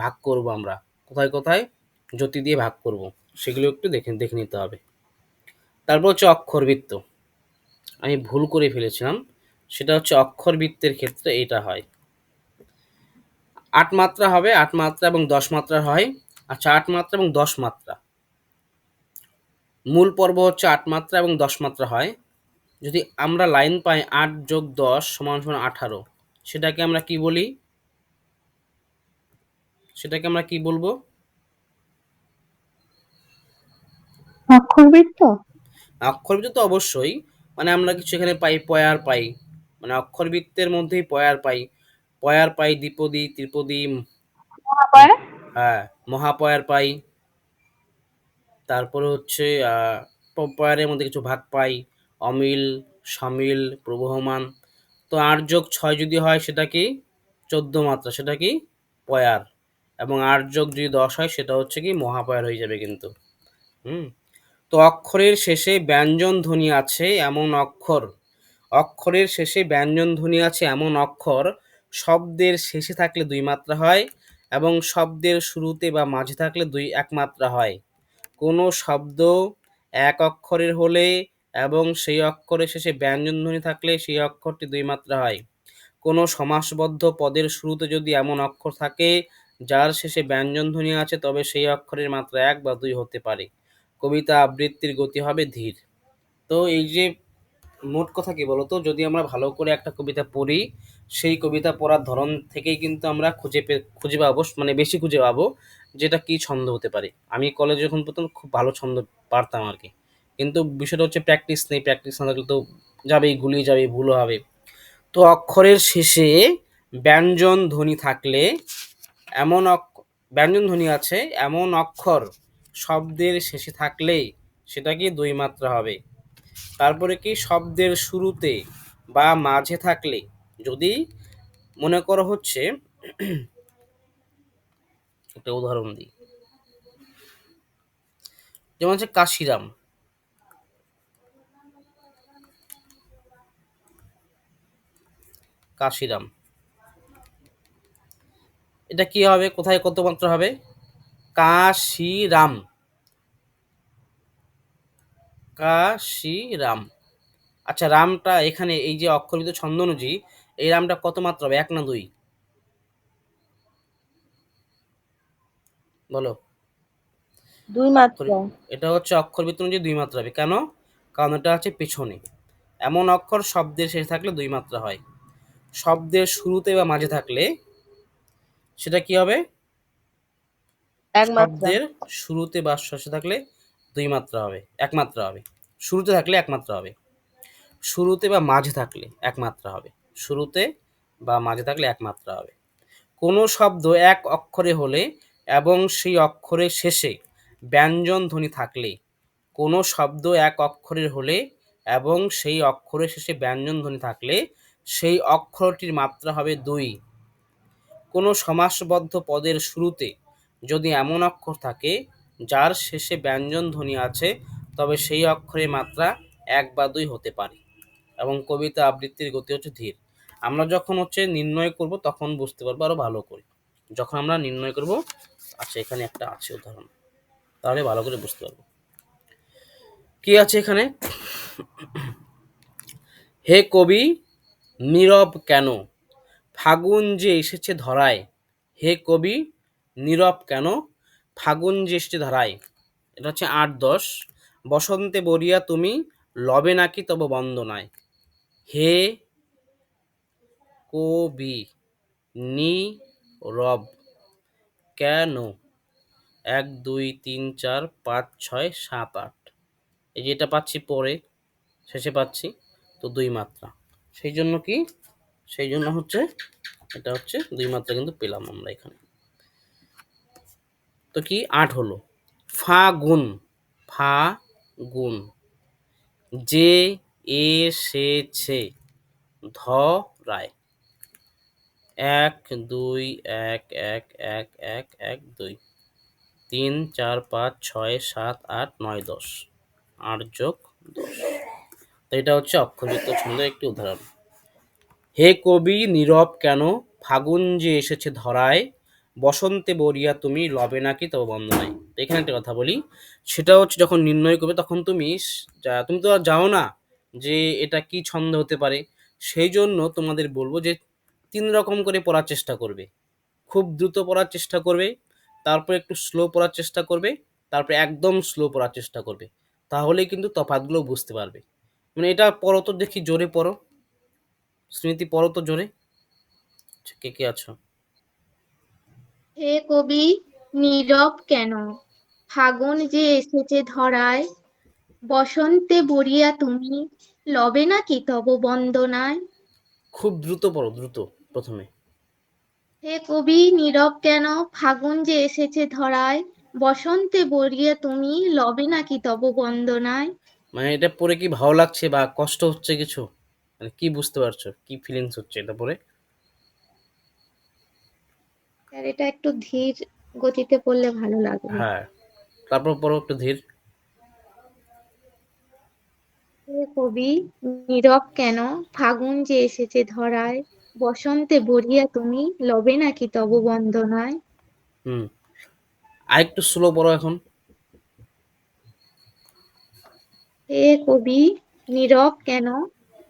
ভাগ করব, আমরা কোথায় কোথায় জ্যোতি দিয়ে ভাগ করব, সেগুলো একটু দেখে দেখে নিতে হবে। তারপর হচ্ছে অক্ষরবৃত্ত, আমি ভুল করে ফেলেছিলাম, সেটা হচ্ছে অক্ষরবৃত্তের ক্ষেত্রে এটা হয় 8 মাত্রা হবে, 8 মাত্রা এবং 10 মাত্রা হয়। আচ্ছা, 8 মাত্রা এবং 10 মাত্রা, মূল পর্ব হচ্ছে 8 মাত্রা এবং 10 মাত্রা হয়। যদি আমরা লাইন পাই 8 যোগ 10 সমান সমান 18, সেটাকে আমরা কি বলি? সেটাকে আমরা কি বলবো? অক্ষরবৃত্ত। অক্ষরবৃত্ত তো অবশ্যই, মানে আমরা কিছু এখানে পাই পয়ার পাই, মানে অক্ষরবৃত্তের মধ্যেই পয়ার পাই, পয়ার পাই, দ্বিপদী, ত্রিপদী, মহাপয়া। হ্যাঁ মহাপয়ার পাই। তারপরে হচ্ছে পয়ারের মধ্যে কিছু ভাগ পাই, অমিল, সমিল, প্রবহমান। তো 8 যোগ 6 যদি হয় সেটা কি? 14 মাত্রা, সেটা কি? পয়ার। এবং 8 যোগ যদি 10 হয় সেটা হচ্ছে কি? মহাপয়ার হয়ে যাবে কিন্তু। হুম তো অক্ষরের শেষে ব্যঞ্জন ধ্বনি আছে এমন অক্ষর, অক্ষরের শেষে ব্যঞ্জন ধ্বনি আছে এমন অক্ষর শব্দের শেষে থাকলে দুই মাত্রা হয়, এবং শব্দের শুরুতে বা মাঝে থাকলে এক মাত্রা হয়। কোনো শব্দ এক অক্ষরের হলে এবং সেই অক্ষরের শেষে ব্যঞ্জন ধ্বনি থাকলে সেই অক্ষরটি দুই মাত্রা হয়। কোনো সমাসবদ্ধ পদের শুরুতে যদি এমন অক্ষর থাকে যার শেষে ব্যঞ্জন ধ্বনি আছে, তবে সেই অক্ষরের মাত্রা 1 বা 2 হতে পারে। কবিতা আবৃত্তির গতি হবে ধীর। তো এই যে মোট কথা কি বলতো, যদি আমরা ভালো করে একটা কবিতা পড়ি, সেই কবিতা পড়ার ধরন থেকেই কিন্তু আমরা খুঁজে পাবো, মানে বেশি খুঁজে পাবো যেটা কি ছন্দ হতে পারে। আমি কলেজে যখন পড়তাম খুব ভালো ছন্দ পারতাম আর কি, কিন্তু বিষয়টা হচ্ছে প্র্যাকটিস নেই, প্র্যাকটিস না থাকলে তো যাবেই, গুলিয়ে যাবে, ভুলও হবে। তো অক্ষরের শেষে ব্যঞ্জন ধ্বনি থাকলে এমন ব্যঞ্জন ধ্বনি আছে এমন অক্ষর শব্দের শেষে থাকলে সেটা কি দুই মাত্রা হবে। তারপরে কি শব্দের শুরুতে বা মাঝে থাকলে, যদি মনে করো হচ্ছে একটা উদাহরণ দিই, যেমন হচ্ছে কাশিরাম, কাশিরাম, এটা কি হবে? কোথায় কত মাত্রা হবে? কাশিরাম, কাশিরাম। আচ্ছা, রামটা এখানে এই যে অক্ষরবিদ ছন্দ অনুযায়ী এই রামটা কত মাত্রা হবে? 1 না 2? বলো। 2 মাত্রা। এটা হচ্ছে অক্ষরবৃত্ত অনুযায়ী 2 মাত্রা হবে। কেন? কারণ এটা হচ্ছে পেছনে। এমন অক্ষর শব্দের শেষে থাকলে 2 মাত্রা হয়, শব্দের শুরুতে বা মাঝে থাকলে সেটা কি হবে? 1 মাত্রা। শব্দের শুরুতে বা শেষে থাকলে 2 মাত্রা হবে, 1 মাত্রা হবে। শুরুতে থাকলে 1 মাত্রা হবে, শুরুতে বা মাঝে থাকলে 1 মাত্রা হবে, শুরুতে বা মাঝে থাকলে 1 মাত্রা হবে। কোনো শব্দ এক অক্ষরে হলে এবং সেই অক্ষরের শেষে ব্যঞ্জন ধ্বনি থাকলে, কোনো শব্দ এক অক্ষরের হলে এবং সেই অক্ষরের শেষে ব্যঞ্জন ধ্বনি থাকলে সেই অক্ষরটির মাত্রা হবে 2। কোনো সমাসবদ্ধ পদের শুরুতে যদি এমন অক্ষর থাকে যার শেষে ব্যঞ্জন ধ্বনি আছে তবে সেই অক্ষরের মাত্রা 1 বা 2 হতে পারে এবং কবিতা আবৃত্তির গতি হচ্ছে ধীর। আমরা যখন হচ্ছে নির্ণয় করব তখন বুঝতে পারবো আরো ভালো করে। যখন আমরা নির্ণয় করব, আচ্ছা এখানে একটা আছে উদাহরণ, তাহলে ভালো করে বুঝতে পারবো। কি আছে এখানে? হে কবি নীরব কেন, ফাগুন যে এসেছে ধরায়। হে কবি নীরব কেন, ফাগুন যে এসেছে ধরায়। এটা হচ্ছে 8-10। বসন্তে বরিয়া তুমি, লবে নাকি তব বন্দনায়। হে কবি নীরব কেন, 1 2 3 4 5 6 7 8। এই যে এটা পাচ্ছি পরে, শেষে পাচ্ছি, তো 2 মাত্রা। সেই জন্য কি, সেই জন্য হচ্ছে এটা হচ্ছে 2 মাত্রা কিন্তু পেলাম আমরা এখানে। তো কি 8 হলো। ফাগুন, ফাগুন যে এসেছে ধরায়। 1 2 1 1 1 1 1 2 3 4 5 6 7 8 9 10, 8 যোগ 10। তো এটা হচ্ছে অক্ষরযুক্ত ছন্দের একটি উদাহরণ। হে কবি নীরব কেন, ফাগুন যে এসেছে ধরায়। বসন্তে বরিয়া তুমি, লবে নাকি তবে বন্দনায়। তো এখানে একটা কথা বলি, সেটা হচ্ছে যখন নির্ণয় করবে তখন তুমি তুমি তো আর যাও না যে এটা কি ছন্দ হতে পারে। সেই জন্য তোমাদের বলবো যে 3 রকম করে পড়ার চেষ্টা করবে। খুব দ্রুত পড়ার চেষ্টা করবে, তারপর একটু স্লো পড়ার চেষ্টা করবে, তারপর একদম স্লো পড়ার চেষ্টা করবে। তাহলেই কিন্তু তফাৎগুলো বুঝতে পারবে। মানে এটা পড়ো তো দেখি, জোরে পড়ো। স্মৃতি পড়ো তো জোরে। আচ্ছা, কে কে আছো? হে কবি নীরব কেন, ফাগুন যে এসেছে ধরায়। বসন্তে বরিয়া তুমি, লবে নাকি তব বন্দনায়। খুব দ্রুত পড়ো, দ্রুত প্রথমে। হে কবি নীরব কেন, ফাগুন যে এসেছে ধরায়। বসন্তে বরিয়া তুমি, লবে নাকি তব বন্দনায়। মানে এটা পড়ে কি ভালো লাগছে বা কষ্ট হচ্ছে কিছু? মানে কি বুঝতে পারছো, কি ফিলিংস হচ্ছে এটা পড়ে? আর এটা একটু ধীর গতিতে পড়লে ভালো লাগবে। হ্যাঁ, তারপর পড়ো একটু ধীর। হে কবি নীরব কেন, ফাগুন যে এসেছে ধরায়। বসন্তে বরিয়া তুমি, লবে নাকি তব বন্দনায়। হুম, আর একটু স্লো পড়ো এখন। হে কবি নীরব কেন,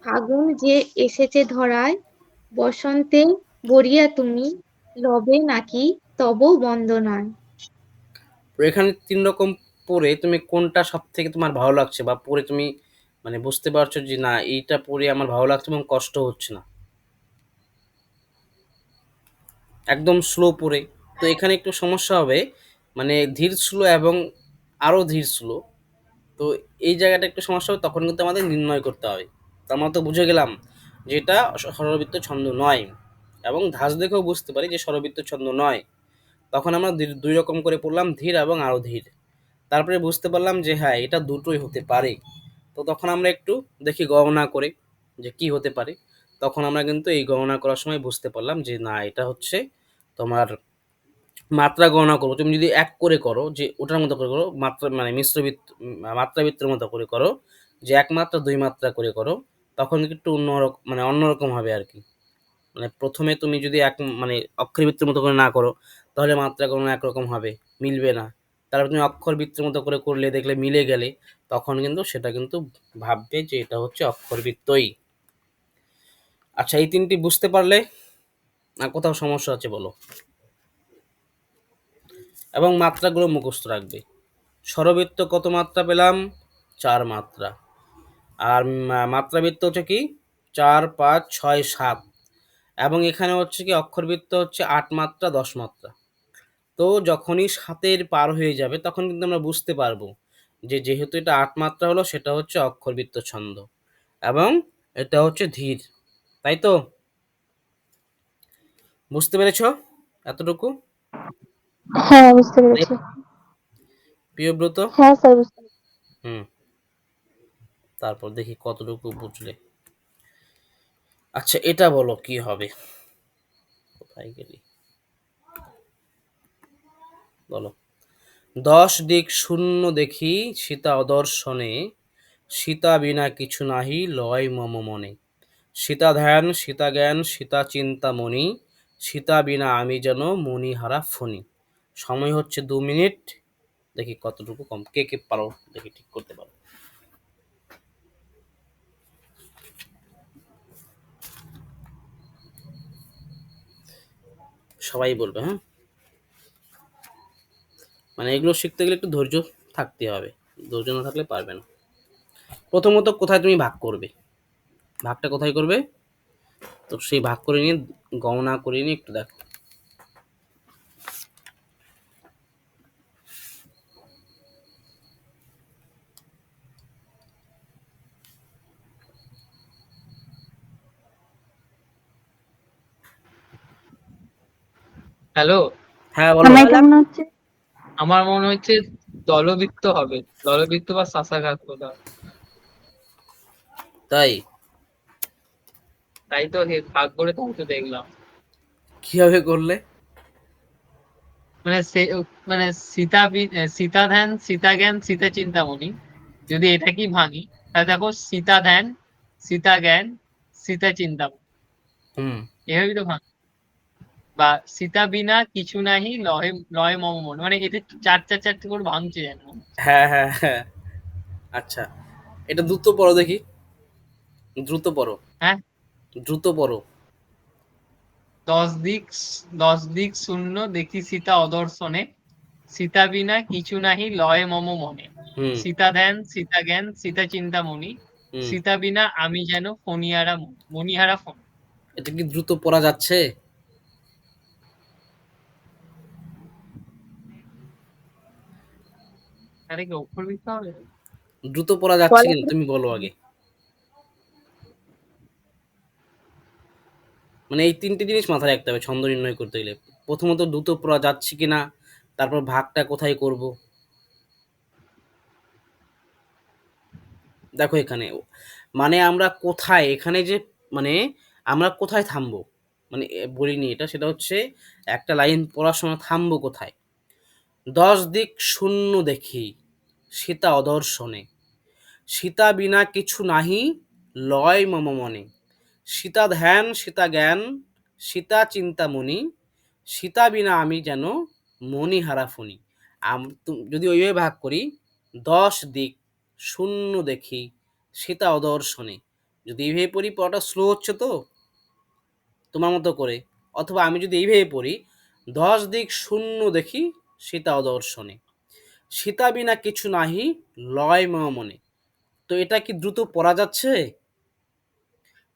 ফাগুন যে এসেছে ধরায়। বসন্তে বরিয়া তুমি, লবে নাকি তব বন্দনায়। তো এখানে 3 রকম পড়ে তুমি কোনটা সবথেকে তোমার ভালো লাগছে বা পড়ে তুমি মানে বুঝতে পারছো যে না এইটা পড়ে আমার ভালো লাগছে এবং কষ্ট হচ্ছে না? একদম স্লো পড়ে তো এখানে একটু সমস্যা হবে, মানে ধীর স্লো এবং আরো ধীর স্লো। তো এই জায়গাটা একটু সমস্যা হবে, তখন কিন্তু আমাদের নির্ণয় করতে হবে। তো আমরা তো বুঝে গেলাম যে এটা স্বরবৃত্ত ছন্দ নয়, এবং ধাঁচ দেখেও বুঝতে পারি যে স্বরবৃত্ত ছন্দ নয়। তখন আমরা 2 রকম করে পড়লাম, ধীর এবং আরো ধীর। তারপরে বুঝতে পারলাম যে হ্যাঁ এটা দুটোই হতে পারে। তো তখন আমরা একটু দেখি গণনা করে যে কি হতে পারে। তখন আমরা কিন্তু এই গণনা করার সময় বুঝতে পারলাম যে না এটা হচ্ছে তোমার মাত্রা গণনা করবো। তুমি যদি 1 করে করো যে ওটার মতো করে করো, মাত্রা মানে মিশ্রবৃত্ত মাত্রাবৃত্তের মতো করে করো, যে 1 মাত্রা 2 মাত্রা করে করো, তখন একটু মানে অন্যরকম হবে আরকি। মানে ১ম এ তুমি যদি মানে অক্ষরবৃত্তের মতো করে না করো, তাহলে মাত্রা গণনা একরকম হবে, মিলবে না। তারপর তুমি অক্ষরবৃত্তের মতো করে করলে, দেখলে মিলে গেলে, তখন কিন্তু সেটা কিন্তু ভাববে যে এটা হচ্ছে অক্ষরবৃত্তই। আচ্ছা, এই ৩ টি বুঝতে পারলে? না কোথাও সমস্যা আছে বলো? এবং মাত্রাগুলো মুখস্থ রাখবে। স্বরবৃত্ত কত মাত্রা পেলাম? 4 মাত্রা। আর মাত্রাবৃত্ত হচ্ছে কি 4 5 6 7। এবং এখানে হচ্ছে কি অক্ষরবৃত্ত হচ্ছে 8 মাত্রা 10 মাত্রা। তো যখনই 7-এর পার হয়ে যাবে তখন কিন্তু আমরা বুঝতে পারবো যে যেহেতু এটা 8 মাত্রা হলো সেটা হচ্ছে অক্ষরবৃত্ত ছন্দ এবং এটা হচ্ছে ধীর। তাই তো? বুঝতে পেরেছো এতটুকু? হ্যাঁ বুঝতে পেরেছি। প্রিয়ব্রত? হ্যাঁ স্যার বুঝতে পেরেছি। হুম, তারপর দেখি কতটুকু বুঝলে। আচ্ছা, এটা বলো কি হবে? কোথায় গেলি? বলো। 10 দিক শূন্য দেখি সীতা অদর্শনে, সীতা বিনা কিছু নাহি লয় মম মনে। সীতা ধ্যান সীতা জ্ঞান সীতা চিন্তামণি, সীতা বিনা আমি যেন মণিহারা ফণি। সময় হচ্ছে 2 মিনিট। দেখি কতটুকু কম, কে কে পারো দেখি ঠিক করতে পারো। সবাই বলবে, হ্যাঁ। মানে এগুলো শিখতে গেলে একটু ধৈর্য থাকতে হবে, ধৈর্য না থাকলে পারবে না। প্রথমত কোথায় তুমি ভাগ করবে, ভাগটা কোথায় করবে, তো সেই ভাগ করে নিয়ে গণনা করে নিয়ে একটু দেখো। হ্যালো, হ্যাঁ বলো। আমার কেমন হচ্ছে? আমার মনে হচ্ছে দলবৃত্ত হবে, দলবৃত্ত বা শাসাঘাত কোথাও। তাই? তাই তো ভাগ করে তাই তো দেখলাম। কিভাবে করলে? মানে সে মানে সীতা ধ্যান সীতা জ্ঞান সীতা চিন্তামণি, যদি এটা কি ভাঙি তাহলে দেখো সীতা ধ্যান সীতা জ্ঞান সীতা চিন্তামণি, হুম। এভাবেই তো ভাঙ। বা সীতা বিনা কিছু নাহি লয় লয় মম মন, মানে এটা চার চার চারটে করে ভাঙছে যেন। হ্যাঁ হ্যাঁ হ্যাঁ। আচ্ছা, এটা দ্রুত পড়ো দেখি, দ্রুত পড়ো, হ্যাঁ, দ্রুত পড়ো। 10 দিক 10 দিক শূন্য দেখি সীতা অদর্শনে, সীতা বিনা কিছু নাহি লয় মম মনে। হুম। সীতা ধ্যান সীতা জ্ঞান সীতা চিন্তামণি, হুম। সীতা বিনা আমি যেন ফণিহারা মণিহারা ফণি। এটা কি দ্রুত পড়া যাচ্ছে? তাহলে কি অক্ষর লিখতে হবে? দ্রুত পড়া যাচ্ছে বলেন। কিনা তুমি বলো আগে। মানে এই 3টে জিনিস মাথায় রাখতে হবে ছন্দ নির্ণয় করতে গেলে। প্রথমত দ্রুত পড়া যাচ্ছে কিনা, তারপর ভাগটা কোথায় করব। দেখো এখানে, মানে আমরা কোথায় এখানে যে, মানে আমরা কোথায় থামবো, মানে বলিনি এটা, সেটা হচ্ছে একটা লাইন পড়ার সময় থামবো কোথায়। 10 দিক শূন্য দেখি সীতা অদর্শনে, সীতা বিনা কিছু নাহি লয় মম মনে। সীতা ধ্যান সীতা জ্ঞান সীতা চিন্তামণি, সীতা বিনা আমি যেন মণিহারা ফণি। যদি ওইভাবে ভাগ করি, 10 দিক শূন্য দেখি সীতা অদর্শনে, যদি এইভাবে পড়ি, পড়াটা স্লো হচ্ছে তো তোমার মতো করে, অথবা আমি যদি এইভাবে পড়ি, 10 দিক শূন্য দেখি সীতা অদর্শনে, সীতা বিনা কিছু নাহি লয় মম মনে। তো এটা কি দ্রুত পড়া যাচ্ছে?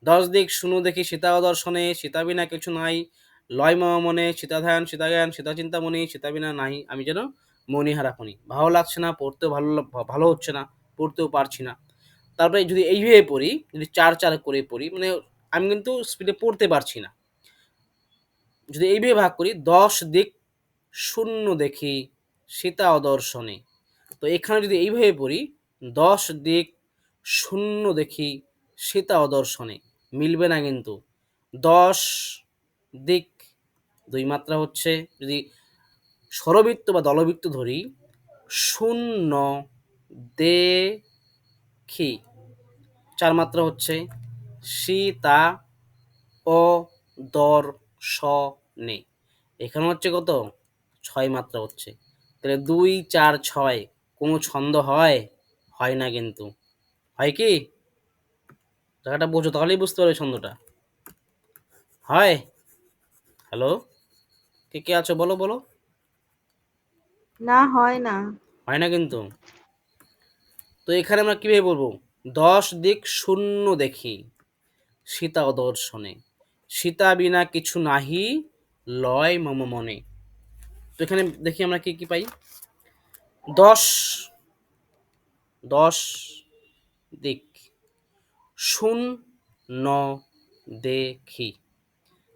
10 দিক শূন্য দেখি সীতা দর্শনে, সীতা বিনা কিছু নাই লয় মম মনে, সীতা ধ্যান সীতা জ্ঞান সীতা চিন্তামণি, সীতা বিনা নাহি আমি যেন মণিহারা ফণি। ভালো লাগছে না, পড়তেও ভালো হচ্ছে না, পড়তেও পারছি না। তারপরে যদি এইভাবে পড়ি, যদি চার চার করে পড়ি, মানে আমি কিন্তু স্পিডে পড়তে পারছি না। যদি এইভাবে ভাগ করি, 10 দিক শূন্য দেখি সীতা অদর্শনে, তো এখানে যদি এইভাবে পড়ি, 10 দিক শূন্য দেখি সীতা অদর্শনে, মিলবে না কিন্তু। 10 দিক 2 মাত্রা হচ্ছে, যদি স্বরবৃত্ত বা দলবৃত্ত ধরি, শূন্য দেখি 4 মাত্রা হচ্ছে সীতা অদর্শনে, এখানে হচ্ছে কত, 6 মাত্রা হচ্ছে। তাহলে 2 4 6 কোনো ছন্দ হয়? হয় না কিন্তু। হয় কি? জায়গাটা বোঝো, তাহলেই বুঝতে পারবে ছন্দটা হয়। হ্যালো, কে কে আছো বলো বলো। না, হয় না। হয় না কিন্তু। তো এখানে আমরা কিভাবে বলবো, 10 দিক শূন্য দেখি সীতা অদর্শনে, সীতা বিনা কিছু নাহি লয় মম মনে। তো এখানে দেখি আমরা কি কি পাই। 10 10 দিক শূন্য দেখি,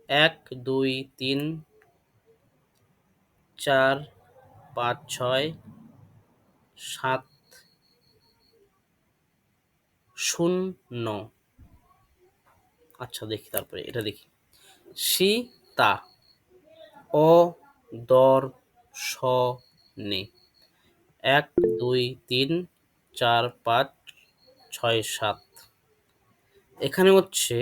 1 2 3 4 5 6 7 শূন্য। আচ্ছা দেখি, তারপরে এটা দেখি, সীতা অদর্শনে, স নে 1 2 3 4 5 6 7 এখানে হচ্ছে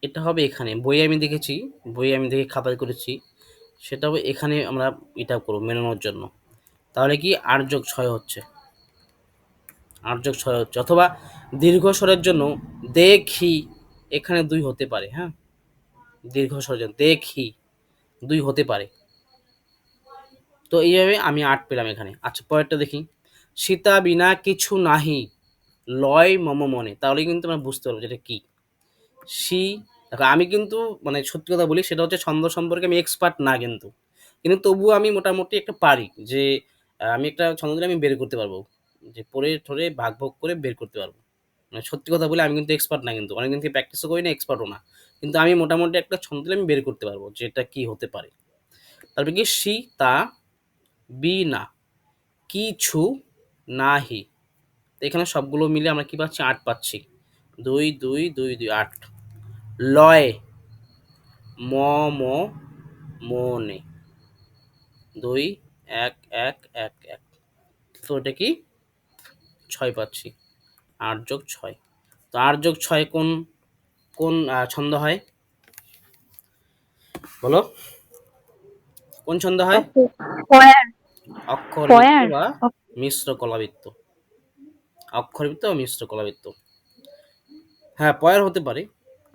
এটা হবে এখানে বই আমি দেখেছি বই আমি দেখে খাতায় করেছি সেটা হবে এখানে আমরা এটা করব মেলানোর জন্য তাহলে কি 8 যোগ 6 হচ্ছে 8 যোগ 6 হচ্ছে অথবা দীর্ঘ স্বরের জন্য দেখি এখানে 2 হতে পারে হ্যাঁ দীর্ঘ স্বরের জন্য দেখি 2 হতে পারে তো এইভাবে আমি 8 পেলাম এখানে আচ্ছা পরেরটা দেখি সীতা বিনা কিছু নাহি লয় মম মনে তাহলে কিন্তু আমরা বুঝতে পারবো যেটা কি সি দেখো আমি কিন্তু মানে সত্যি কথা বলি সেটা হচ্ছে ছন্দ সম্পর্কে আমি এক্সপার্ট না কিন্তু কিন্তু তবুও আমি মোটামুটি একটা পারি যে আমি একটা ছন্দ দিলে আমি বের করতে পারবো যে পড়ে ঠরে ভাগ ভোগ করে বের করতে পারবো মানে সত্যি কথা বলে আমি কিন্তু এক্সপার্ট না কিন্তু অনেকদিন থেকে প্র্যাকটিসও করি না এক্সপার্টও না কিন্তু আমি মোটামুটি একটা ছন্দ দিলে আমি বের করতে পারবো যে এটা কি হতে পারে তারপরে কি সি তা বি না কিছু নাহি তো এখানে সবগুলো মিলে আমরা কি পাচ্ছি 8 পাচ্ছি 2 2 2 2 8 লয় ম ম মনে 2 1 1 1 1 তো এটা কি 6 পাচ্ছি 8 যোগ 6 তো 8 যোগ 6 কোন কোন ছন্দ হয় বলো কোন ছন্দ হয় পয়ার অক্ষরবৃত্ত পয়ার বা মিশ্র কলাবৃত্ত অক্ষরবৃত্ত বা মিশ্র কলাবৃত্ত হ্যাঁ পয়ার হতে পারে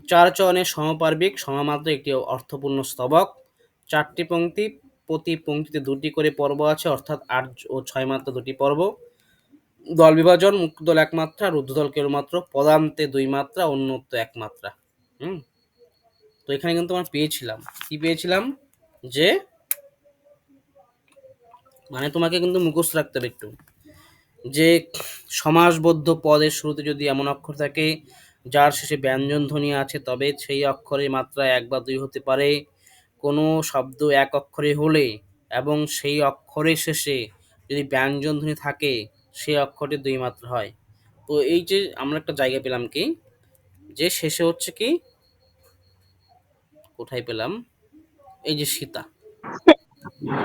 4 চয়নে সমপার্বিক সমামাত্র একটি অর্থপূর্ণ স্তবক 4টি পংক্তি প্রতি পংক্তিতে 2টি করে পর্ব আছে অর্থাৎ 8 ও 6 মাত্রা 2টি পর্ব দল বিভাজন মুক্ত দল 1 মাত্রা রুদ্ধ দল কেবলমাত্র পদান্তে 2 মাত্রা অন্যত্ব 1 মাত্রা হুম তো এখানে কিন্তু আমরা পেয়েছিলাম কি পেয়েছিলাম যে মানে তোমাকে কিন্তু মুখস্থ রাখতে হবে একটু যে সমাসবদ্ধ পদের শুরুতে যদি এমন অক্ষর থাকে যার শেষে ব্যঞ্জন ধ্বনি আছে তবে সেই অক্ষরের মাত্রা 1 বা 2 হতে পারে কোনো শব্দ এক অক্ষরে হলে এবং সেই অক্ষরের শেষে যদি ব্যঞ্জন ধ্বনি থাকে সেই অক্ষরটি 2 মাত্রা হয় তো এই যে আমরা একটা জায়গা পেলাম কি যে শেষে হচ্ছে কি কোথায় পেলাম এই যে সীতা সে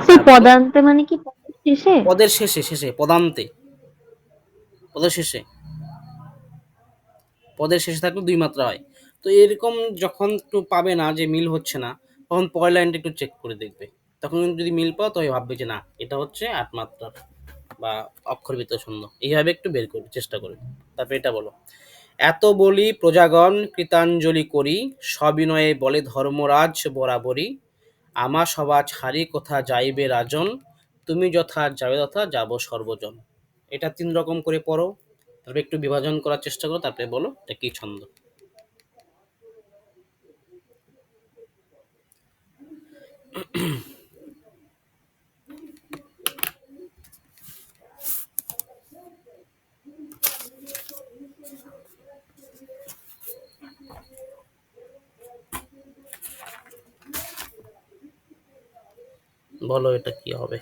হ্যাঁ বলো পদান্তে মানে কি পদের শেষে? পদের শেষে শেষে পদান্তে পদের শেষে পদের শেষে থাকলে 2 মাত্রা হয় তো এরকম যখন একটু পাবে না যে মিল হচ্ছে না তখন পরের লাইনটা একটু চেক করে দেখবে তখন কিন্তু যদি মিল পাও তবে ভাববে যে না এটা হচ্ছে 8 মাত্রার বা অক্ষরবৃত্ত ছন্দ এইভাবে একটু বের করবে চেষ্টা করবে তারপরে এটা বলো এত বলি প্রজাগণ কৃতাঞ্জলি করি সবিনয়ে বলে ধর্মরাজ বরাবরই আমা সভা ছাড়ি কোথা যাইবে রাজন তুমি যথা যাবে তথা যাব সর্বজন এটা 3 রকম করে পড়ো তারপরে একটু বিভাজন করার চেষ্টা করো তারপরে বলো এটা কি ছন্দ বলো এটা কি হবে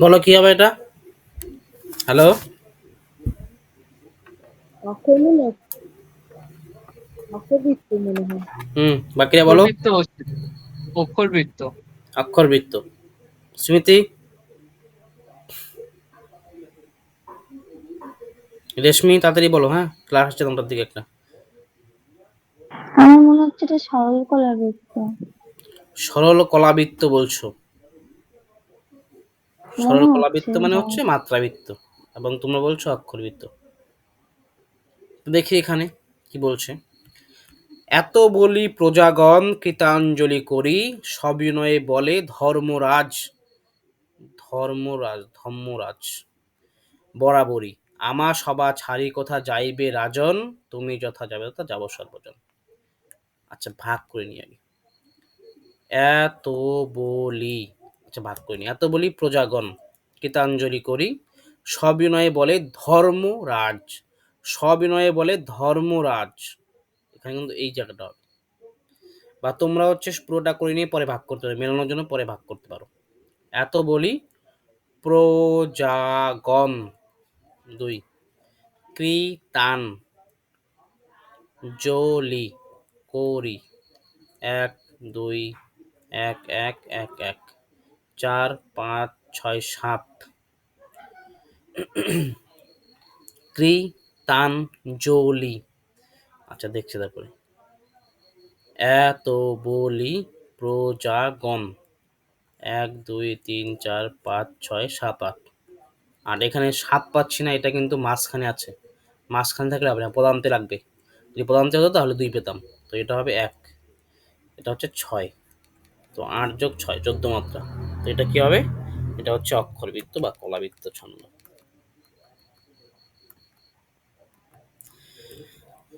বলো কি হবে এটা? হ্যালো, অকর্মণ অপবৃত্ত মনে হয়। বাকিরা বলো। অক্ষরবৃত্ত বসছে। অক্ষরবৃত্ত। অক্ষরবৃত্ত। স্মৃতি, রেশমি, তাড়াতাড়ি বলো। হ্যাঁ, ক্লাস হচ্ছে তোমাদের দিকে একটা। আমার মনে হচ্ছে এটা সরল কলার বৃত্ত। সরল কলাবৃত্ত বলছো? সরল মনে হচ্ছে, কলাবৃত্ত মানে হ্যাঁ। হচ্ছে মাত্রাবৃত্ত, এবং তোমরা বলছো অক্ষরবৃত্ত। তো দেখি এখানে কি বলছে। এত বলি প্রজাগণ কৃতাঞ্জলি করি, সবিনয়ে বলে ধর্মরাজ, ধর্মরাজ বরাবরই, আমা সভা ছাড়ি কোথা যাইবে রাজন, তুমি যথা যাবে তথা যাব সর্বজন। আচ্ছা, ভাগ করে নিই আমি। এত বলি, আচ্ছা ভাগ করে নিই। এত বলি প্রজাগণ কৃতাঞ্জলি করি, সবিনয়ে বলে ধর্মরাজ, সবিনয়ে বলে ধর্মরাজ। এখানে কিন্তু এই জায়গাটা হবে, বা তোমরা হচ্ছে পুরোটা করে নিয়ে পরে ভাগ করতে পারো, মেলানোর জন্য পরে ভাগ করতে পারো। এত বলি প্রজাগণ, 2 কৃতান জলি করি, 1 2 1 1 1 1 4 5 6 7 কৃতাঞ্জলি। আচ্ছা দেখছি তারপরে। এত বলি প্রজাগণ, 1 2 3 4 5 6 7 8। আর এখানে 7 পাচ্ছি না, এটা কিন্তু মাঝখানে আছে। মাঝখানে থাকলে হবে না, পদান্তে লাগবে। যদি পদান্তে হতো তাহলে 2 পেতাম। তো এটা হবে 1, এটা হচ্ছে 6। তো 8 যোগ 6 14 মাত্রা। তো এটা কি হবে? এটা হচ্ছে অক্ষরবৃত্ত বা কলাবৃত্ত ছন্দ।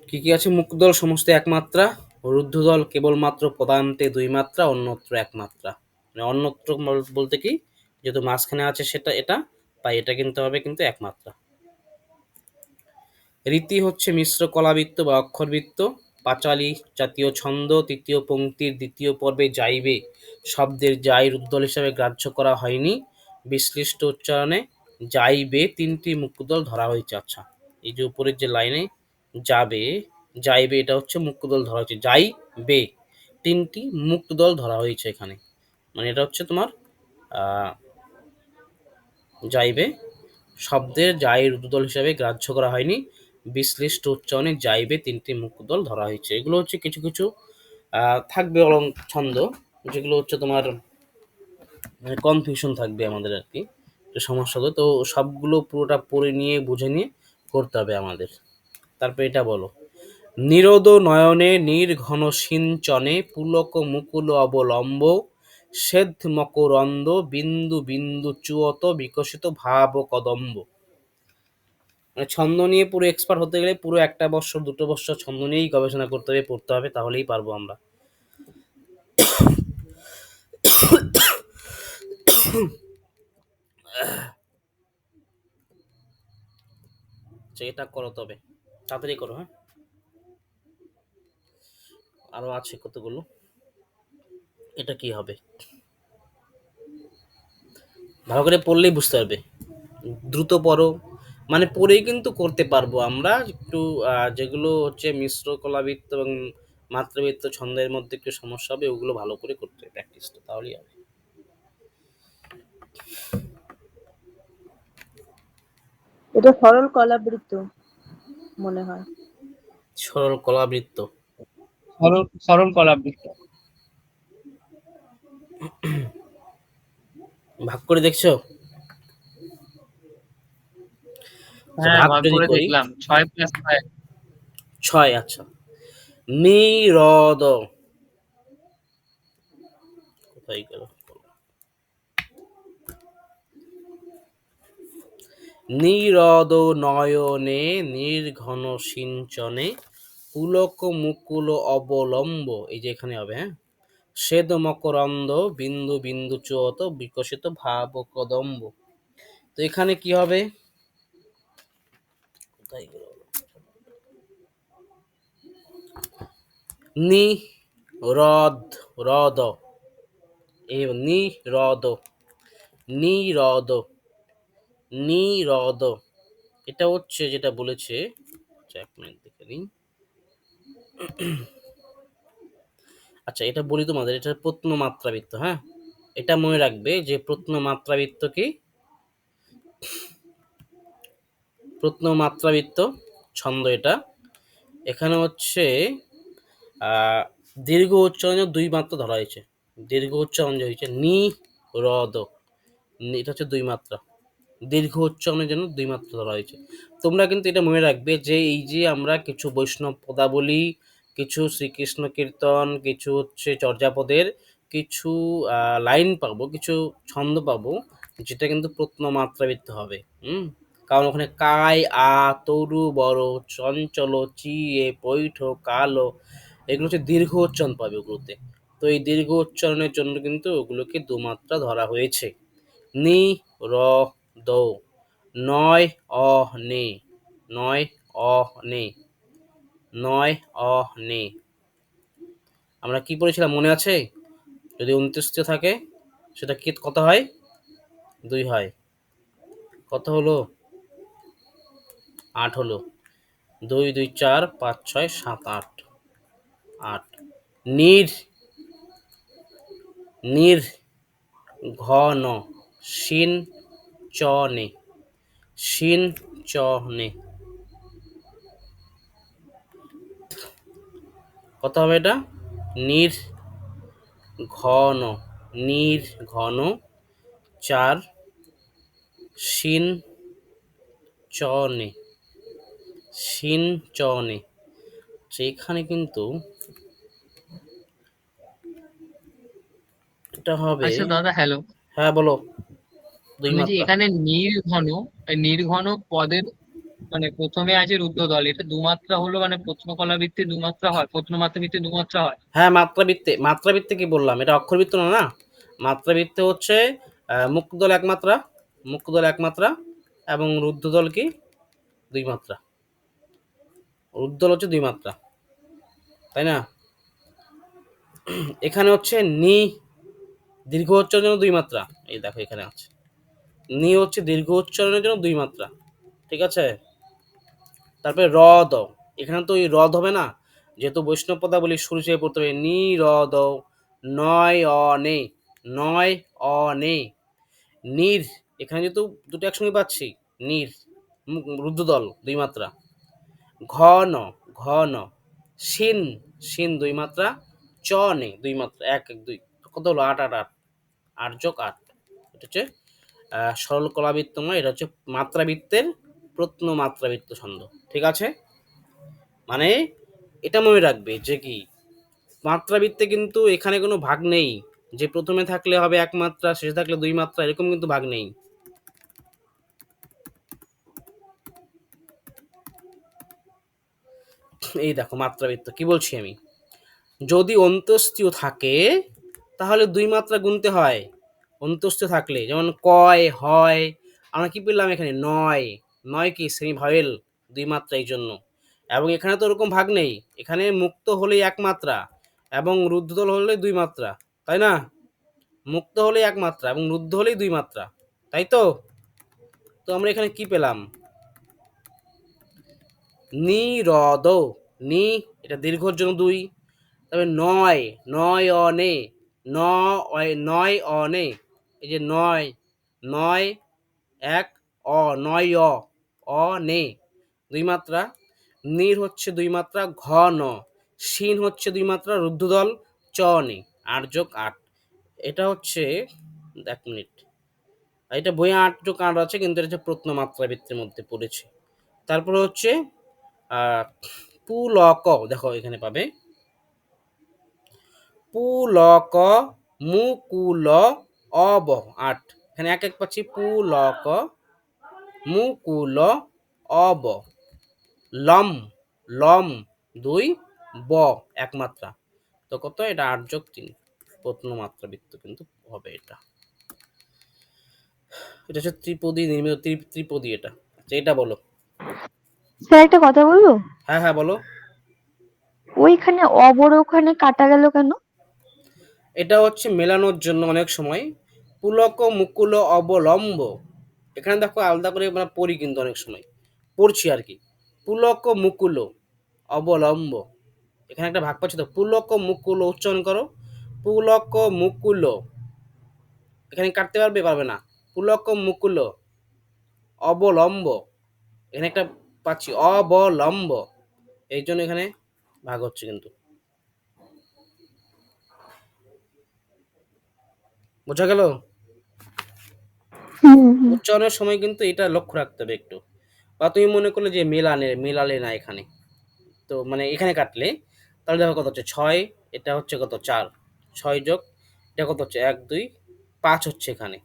কি কি আছে? মুক্তদল সমস্ত একমাত্রা, রুদ্ধদল কেবলমাত্র পদান্তে 2 মাত্রা, অন্যত্র 1 মাত্রা। মানে অন্যত্র বলতে কি, যেহেতু মাঝখানে আছে সেটা এটা, তাই এটা কিন্তু হবে কিন্তু 1 মাত্রা। রীতি হচ্ছে মিশ্র কলাবৃত্ত বা অক্ষরবৃত্ত। পাঁচালী জাতীয় ছন্দ, তৃতীয় পংক্তির দ্বিতীয় পর্বে যাইবে শব্দের যাই রুদ্ধদল হিসাবে গ্রাহ্য করা হয়নি, বিশ্লিষ্ট উচ্চারণে যাইবে 3টি মুক্তদল ধরা হয়েছে। আচ্ছা, এই যে উপরের যে লাইনে যাবে, যাইবে, এটা হচ্ছে মুক্তদল ধরা হয়েছে। যাইবে 3টি মুক্তদল ধরা হয়েছে এখানে, মানে এটা হচ্ছে তোমার যাইবে শব্দের যাই রুদ্ধদল হিসাবে গ্রাহ্য করা হয়নি, বিশ্লিষ্ট উচ্চারণে যাইবে 3টি মুক্তদল ধরা হয়েছে। এগুলো হচ্ছে কিছু কিছু থাকবে ছন্দ, যেগুলো হচ্ছে তোমার কনফিউশন থাকবে আমাদের আর কি, একটু সমস্যা হবে। তো সবগুলো পুরোটা পড়ে নিয়ে বুঝে নিয়ে করতে হবে আমাদের। তারপর এটা বলো। নিরোদ নয়নে নির্ঘন সিঞ্চনে পুলক মুকুল অবলম্ব, শ্বেত মকরন্দ বিন্দু বিন্দু চুয়ত বিকশিত ভাব কদম্ব। মানে ছন্দ নিয়ে পুরো এক্সপার্ট হতে গেলে পুরো 1 বছর 2 বছর ছন্দ নিয়েই গবেষণা করতে হবে, পড়তে হবে, তাহলেই পারবো আমরা। এটা করো, তবে তাড়াতাড়ি করো। হ্যাঁ, আরো আছে কতগুলো। এটা কি হবে? ভালো করে পড়লেই বুঝতে পারবে। দ্রুত পড়ো, মানে পড়েই কিন্তু করতে পারবো আমরা। একটু যেগুলো হচ্ছে মিশ্র কলাবৃত্ত এবং মাত্রাবৃত্ত ছন্দের মধ্যে একটু সমস্যা হবে, ওগুলো ভালো করে করতে হবে, প্র্যাকটিসটা, তাহলেই হবে। এটা সরল কলাবৃত্ত মনে হয়। সরল কলাবৃত্ত। সরল কলাবৃত্ত। ভাগ করে দেখছো? আচ্ছা, হ্যাঁ, ভাগ ভাগ যদি করে করি, দেখলাম। 6 + 6। 6। আচ্ছা, নিরদ, কোথায় গেল? নিরদ নয়নে নির্ঘন সিঞ্চনে পুলক মুকুল অবলম্ব, এই যে এখানে হবে। হ্যাঁ, শ্বেত মকরন্দ বিন্দু বিন্দু চুয়ত বিকশিত ভাব কদম্ব। তো এখানে কি হবে? কোথায় গেল? নি রদ, রদ, এই নিরদ, নিরদ নিরদ, এটা হচ্ছে যেটা বলেছে, আচ্ছা এক মিনিট দেখে নিই। আচ্ছা এটা বলি তোমাদের, এটা প্রত্নমাত্রাবৃত্ত। হ্যাঁ, এটা মনে রাখবে যে প্রত্নমাত্রাবৃত্ত কি, প্রত্নমাত্রাবৃত্ত ছন্দ এটা। এখানে হচ্ছে দীর্ঘ উচ্চারণে দুই মাত্রা ধরা হয়েছে। দীর্ঘ উচ্চারণ যে হয়েছে নি রদ, এটা হচ্ছে দুই মাত্রা। দীর্ঘ উচ্চারণের জন্য দুই মাত্রা ধরা হয়েছে। তোমরা কিন্তু এটা মনে রাখবে যে এই যে আমরা কিছু বৈষ্ণব পদাবলী, কিছু শ্রীকৃষ্ণ কীর্তন, কিছু হচ্ছে চর্যাপদের কিছু লাইন পাবো, কিছু ছন্দ পাবো, যেটা কিন্তু প্রত্নমাত্রাবৃত্ত হবে। কারণ ওখানে কায়, আ, তরু, বড়, চঞ্চল, চিয়ে, পৈঠ, কালো, এগুলো হচ্ছে দীর্ঘ উচ্চারণ পাবে ওগুলোতে। তো এই দীর্ঘ উচ্চারণের জন্য কিন্তু ওগুলোকে দুমাত্রা ধরা হয়েছে। নি র দ, নয় অ নে, নয় অ নে, নয় অ নে। আমরা কি পড়েছিলাম মনে আছে? যদি অন্ত্যেষ্টিয় থাকে সেটা কি কত হয়? 2 হয়। কত হলো? 8 হলো। 2 2 4 5 6 7 8, 8। নির, নির ঘন, শিন চ নে, শিন চ নে। কত হবে এটা? নির ঘন, নির ঘন 4 শিন চ নে, শিন চ নে। সেইখানে কিন্তু এটা হবে। আচ্ছা দাদা, হ্যালো। হ্যাঁ বলো। দুই বলছি মাত্রা। এখানে নির্ঘন, এই নির্ঘন পদের মানে প্রথমে আছে রুদ্রদল, এটা দুমাত্রা হলো মানে প্রশ্ন কলা ভিত্তি দুমাত্রা হয়, প্রশ্ন মাত্রা ভিত্তি দুমাত্রা হয়। হ্যাঁ মাত্রাবৃত্তে, মাত্রাবৃত্তে কি বললাম, এটা অক্ষরবৃত্ত না, না। মাত্রাবৃত্তে হচ্ছে মুক্তদল এক মাত্রা, মুক্তদল এক মাত্রা, এবং রুদ্ধদল কি 2 মাত্রা। রুদ্ধদল হচ্ছে 2 মাত্রা, তাই না? এখানে হচ্ছে নি দীর্ঘ উচ্চারণের জন্য 2 মাত্রা, এই দেখো এখানে আছে। নি হচ্ছে দীর্ঘ উচ্চারণের জন্য 2 মাত্রা, ঠিক আছে? তারপরে রদ, এখানে তো ওই রদ হবে না, যেহেতু বৈষ্ণব পদাবলী শুরু থেকে পড়তে হবে। নি রদ, নয় অ নে, নয় অ নে। নির, এখানে যেহেতু দুটো একসঙ্গে পাচ্ছি, নির রুদ্ধদল 2 মাত্রা। ঘন, ঘন, শিন, শিন 2 মাত্রা, চ নে 2 মাত্রা, 1 1 2, কত হলো? 8 8 8, 8 যোগ 8। এটা হচ্ছে সরল কলাবৃত্ত নয়, এটা হচ্ছে মাত্রাবৃত্তের প্রত্ন মাত্রাবৃত্ত ছন্দ, ঠিক আছে? মানে এটা মনে রাখবে যে কি মাত্রাবৃত্তে কিন্তু এখানে কোনো ভাগ নেই, যে প্রথমে থাকলে হবে 1 মাত্রা, শেষে থাকলে 2 মাত্রা, এরকম কিন্তু ভাগ নেই। এই দেখো মাত্রাবৃত্ত কি বলছি আমি, যদি অন্ত্যেষ্টিয় থাকে তাহলে 2 মাত্রা গুনতে হয়। অন্ত্যেষ্টিয় থাকলে যেমন কয়, হয়, আমরা কি পেলাম এখানে? নয়, নয় কি সেমি ভাওয়েল 2 মাত্রা, এই জন্য। এবং এখানে তো ওরকম ভাগ নেই, এখানে মুক্ত হলেই 1 মাত্রা এবং রুদ্ধদল হলে 2 মাত্রা, তাই না? মুক্ত হলে 1 মাত্রা এবং রুদ্ধ হলেই 2 মাত্রা, তাই তো? তো আমরা এখানে কি পেলাম? নি রদ, নি এটা দীর্ঘর জন্য 2। তবে নয়, নয় অনে, নয় অনে, এই যে নয়, নয় 1 অ, নয় অ নে 2 মাত্রা। নির হচ্ছে 2 মাত্রা, ঘন, শিন হচ্ছে 2 মাত্রা, রুদ্ধদল চ নে, 8 যোগ 8। এটা হচ্ছে 1 মিনিট, এটা বইয়ে 8 যোগ 8 আছে, কিন্তু এটা হচ্ছে প্রত্ন মাত্রাবৃত্তের মধ্যে পড়েছে। তারপরে হচ্ছে পুলক, দেখো এখানে পাবে পুলক, মুকুল, অব 8, এখানে 1 1 পাচ্ছি। পুলক, মুকুল, অব, লম, লম 2, ব 1 মাত্রা। তো কত? এটা 8 যোগ 3, প্রত্ন মাত্রাবৃত্ত কিন্তু হবে এটা। এটা হচ্ছে ত্রিপদী নির্মিত, ত্রিপদী এটা। আচ্ছা এটা বলো। স্যার একটা কথা বলবো? হ্যাঁ হ্যাঁ বলো। ওইখানে অবড় ওখানে কাটা গেল কেন? এটা হচ্ছে মেলানোর জন্য অনেক সময়। পুলক মুকুল অবলম্ব, এখানে দেখো আলাদা করে আমরা পড়ি কিন্তু অনেক সময় পড়ছি আর কি। পুলক মুকুল অবলম্ব, এখানে একটা ভাগ পাচ্ছি তো, পুলক মুকুল উচ্চারণ করো, পুলক মুকুল, এখানে কাটতে পারবে পারবে না, পুলক মুকুল অবলম্ব, এখানে একটা পাচ্ছি অবলম্ব, এই জন্য এখানে ভাগ হচ্ছে কিন্তু। বোঝা গেল? হুম হুম উচ্চারণের সময় কিন্তু এটা লক্ষ্য রাখতে হবে একটু। বা তুমি মনে করলে যে মেলালে না এখানে, তো মানে এখানে কাটলে তাহলে দেখো কত হচ্ছে 6, এটা হচ্ছে কত 4, 6 যোগ এটা কত হচ্ছে 1 2 5 হচ্ছে এখানে,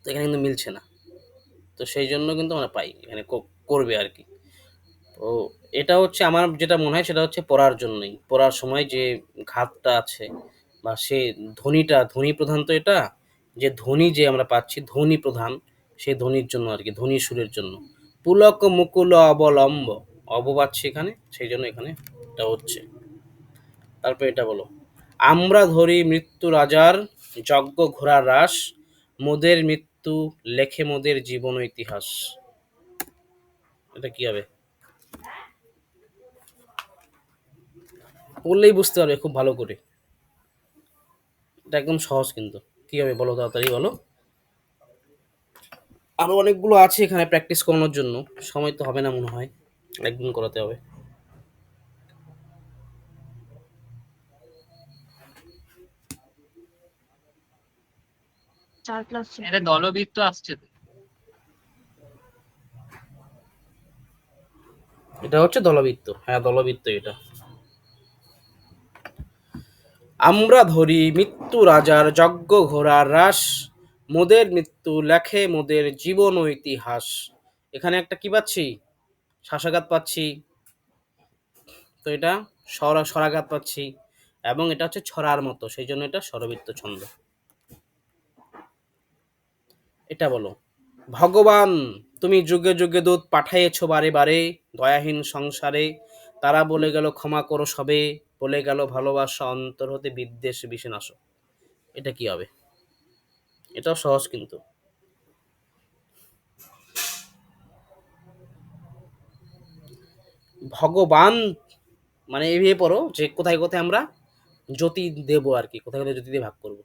তো এখানে কিন্তু মিলছে না, তো সেই জন্য কিন্তু আমরা পাই এখানে করবে আর কি। তো এটা হচ্ছে আমার যেটা মনে হয় সেটা হচ্ছে পড়ার জন্যই, পড়ার সময় যে ঘাতটা আছে বা সে ধ্বনি প্রধান, তো এটা যে ধ্বনি যে আমরা পাচ্ছি ধ্বনি প্রধান, সেই ধ্বনির জন্য আর কি, ধ্বনি সুরের জন্য। পুলক মুকুল অবলম্ব, অব পাচ্ছি এখানে, সেই জন্য এখানে এটা হচ্ছে। তারপর এটা বলো, আমরা ধরি মৃত্যু রাজার যজ্ঞ ঘোড়ার রাস, মোদের মৃত্যু লেখে মোদের জীবন ইতিহাস। এটা কি হবে? পড়লেই বুঝতে পারবে খুব ভালো করে, এটা একদম সহজ কিন্তু। কি হবে বলো, তাড়াতাড়ি বলো। আরো অনেকগুলো আছে এখানে প্র্যাকটিস করানোর জন্য, সময় তো হবে না মনে হয়, একদিন করাতে হবে। এটা দলবৃত্ত আসছে তো। এটা হচ্ছে দলবৃত্ত, হ্যাঁ দলবৃত্ত এটা। আমরা ধরি মৃত্যু রাজার যজ্ঞ ঘোড়ার রাস, মোদের মৃত্যু লেখে মোদের জীবন ও ইতিহাস। এখানে একটা কি পাচ্ছি, শ্বাসাঘাত পাচ্ছি, তো এটা স্বরাঘাত পাচ্ছি, এবং এটা হচ্ছে ছড়ার মতো, সেই জন্য এটা স্বরবৃত্ত ছন্দ। এটা বলো, ভগবান তুমি যুগে যুগে দূত পাঠাইয়েছ বারে বারে, দয়াহীন সংসারে তারা বলে গেল ক্ষমা করো সবে, বলে গেল ভালোবাসা অন্তর হতে বিদ্বেষ বিষে নাশ। এটা কি হবে? এটাও সহজ কিন্তু। ভগবান মানে এইভাবে পড়ো যে কোথায় কোথায় আমরা জ্যোতি দেবো আর কি, কোথায় কোথায় জ্যোতি দিয়ে ভাগ করবো,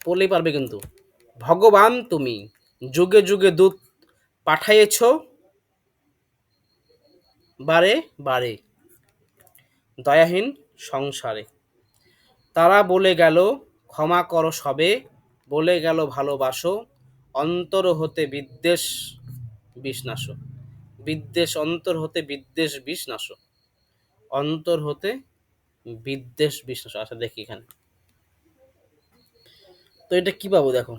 পড়লেই পারবে কিন্তু। ভগবান তুমি যুগে যুগে দূত পাঠাইয়েছ বারে বারে, দয়াহীন সংসারে তারা বলে গেল ক্ষমা করো সবে, বলে গেল ভালোবাসো অন্তর হতে বিদ্বেষ বিষ নাশো। বিদ্বেষ অন্তর হতে বিদ্বেষ বিষ নাশো, অন্তর হতে বিদ্বেষ বিষ নাশো। আচ্ছা দেখি এখানে, তো এটা কি পাবো দেখো,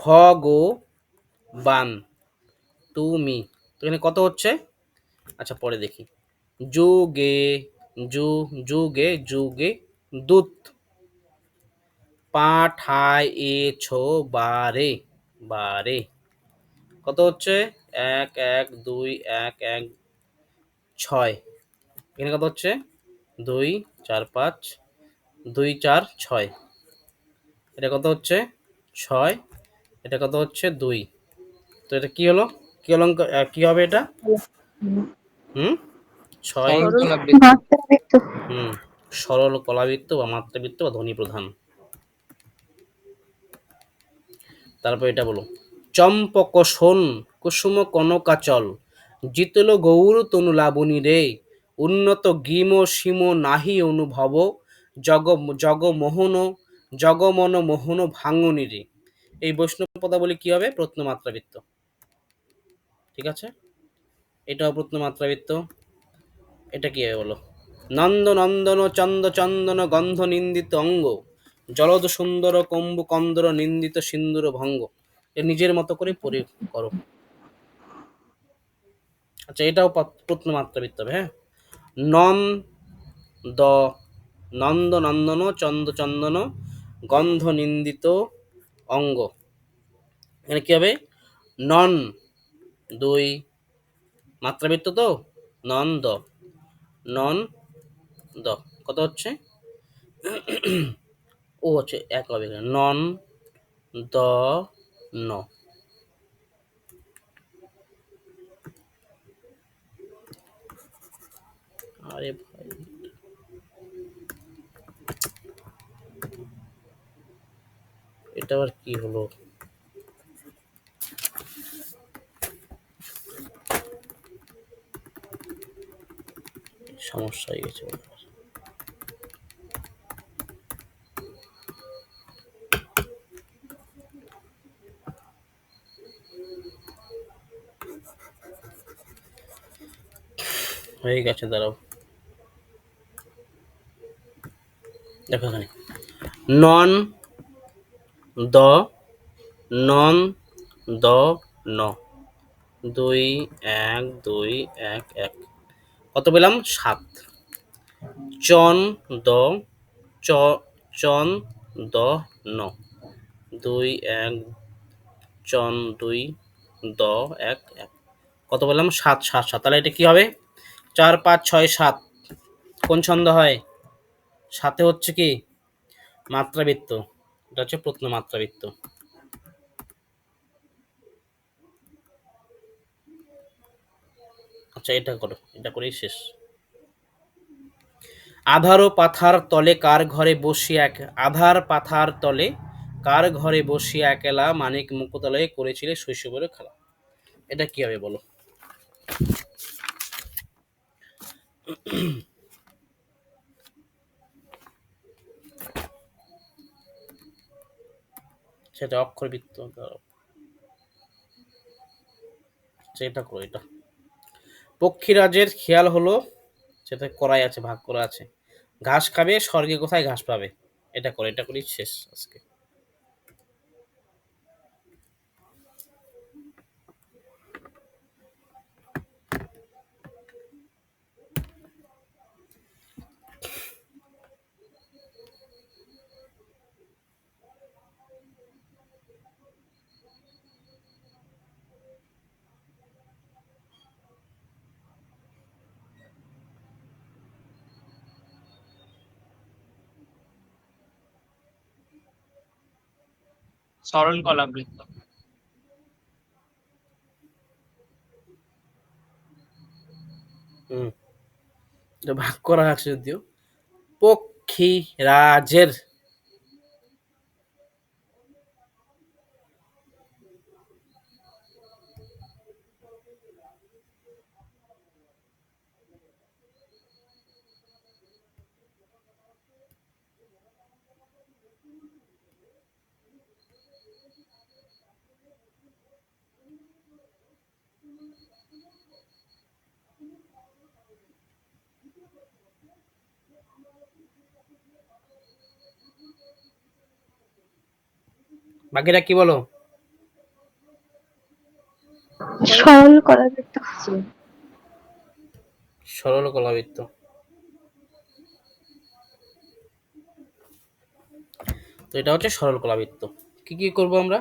ভগবান তুমি, তো এখানে কত হচ্ছে, আচ্ছা পরে দেখি, যুগে যুগে যুগে দূত পাঠাইয়েছ বারে বারে, কত হচ্ছে 1 1 2 1 1 6, এখানে কত হচ্ছে 2 4 5 2 4 6, এটা কত হচ্ছে 6, এটা কত হচ্ছে 2, তো এটা কি হলো, কি অলঙ্ক কি হবে এটা, হুম 6, সরল সরল কলাবৃত্ত। মাত্রাবৃত্ত। হুম সরল কলাবৃত্ত বা মাত্রাবৃত্ত বা ধ্বনি প্রধান। তারপর এটা বলো, চম্পক শোন কুসুম কনকাচল, জিতল গৌর তনু লাবণী রে, উন্নত গিম সীম নাহি অনুভব, জগ জগমোহন জগমন মোহন ভাঙনি রে। এই বৈষ্ণব পদাবলী কি হবে, প্রত্নমাত্রাবৃত্ত, ঠিক আছে, এটাও প্রত্নমাত্রাবৃত্ত। এটা কি হবে বলো, নন্দ নন্দন চন্দ চন্দন গন্ধ নিন্দিত অঙ্গ, জলদ সুন্দর কম্বু কন্দর নিন্দিত সিন্দুর ভঙ্গ। এ নিজের মতো করে পরি করো। আচ্ছা এটাও প্রত্নমাত্রাবৃত্ত হবে, হ্যাঁ। নন দ নন্দ নন্দন চন্দ চন্দন গন্ধ নিন্দিত অঙ্গ, এখানে কি হবে, নন 2 মাত্রাবৃত্ত তো, নন দ, নন দ কত হচ্ছে ও হচ্ছে 1 হবে এখানে, নন দ ন। আরে ভাই, এটা আবার কি হলো? সমস্যা হয়ে গেছে মনে হয়। হয়ে গেছে, দাঁড়াও। দেখো এখানে নন দ নন দ ন, 2 1 2 1 1, কত পেলাম? 7। চন দ চ চন দ ন, 2 1 চন 2 দ 1 1, কত পেলাম? 7 7 7। তাহলে এটা কি হবে? 4 5 6 7। কোন ছন্দ হয়? সাথে হচ্ছে কি মাত্রাবৃত্ত, এটা হচ্ছে প্রত্ন মাত্রাবৃত্ত। আচ্ছা, এটা করো, এটা করেই শেষ। আধার ও পাথার তলে কার ঘরে বসিয়া আধার পাথার তলে কার ঘরে বসিয়া একলা মানিক মুকুতালয়ে করেছিলে শৈশবের খেলা। এটা কি হবে বলো? সেটা অক্ষরবৃত্ত। এটা করো, এটা পক্ষীরাজের খেয়াল হলো, সেটা করাই আছে, ভাগ করা আছে। ঘাস খাবে স্বর্গে কোথায় ঘাস পাবে, এটা করো, এটা করেই শেষ আজকে। সরল কলাবৃত্ত। এটা ভাগ করা আছে যদিও। পক্ষীরাজের বাকিটা কি বলো? সরল কলাবৃত্ত। সরল কলাবৃত্ত। তো এটা হচ্ছে সরল কলাবৃত্ত। কি কি করব আমরা?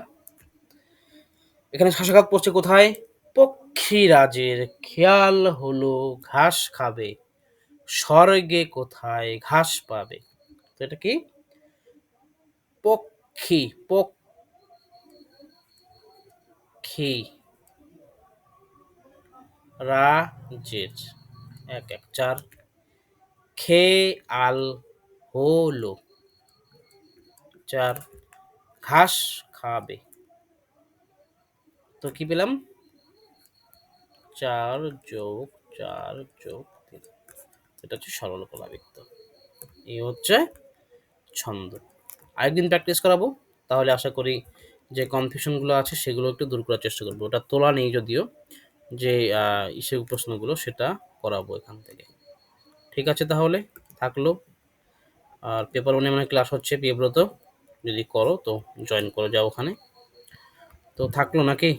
এখানে শাসাঘাত পড়ছে কোথায়? পক্ষীরাজের খেয়াল হলো ঘাস খাবে স্বর্গে কোথায় ঘাস পাবে। তো এটা কি? পক্ষী পক্ষী রাজের 1 1 4, খেয়াল হলো 4, ঘাস খাবে। তো কি পেলাম? 4 যোগ 4 যোগ 3। এটা হচ্ছে সরল কলাবৃত্ত। এই হচ্ছে ছন্দ। আরেকদিন প্র্যাকটিস করাবো, তাহলে আশা করি যে কনফিউশনগুলো আছে সেগুলো একটু দূর করার চেষ্টা করবো। ওটা তোলা নেই যদিও, যে প্রশ্নগুলো সেটা করাবো এখান থেকে। ঠিক আছে, তাহলে থাকলো। আর পেপার 1 মানে ক্লাস হচ্ছে প্রিয়ব্রত, যদি করো তো জয়েন করে যাও ওখানে। তো থাকলো নাকি?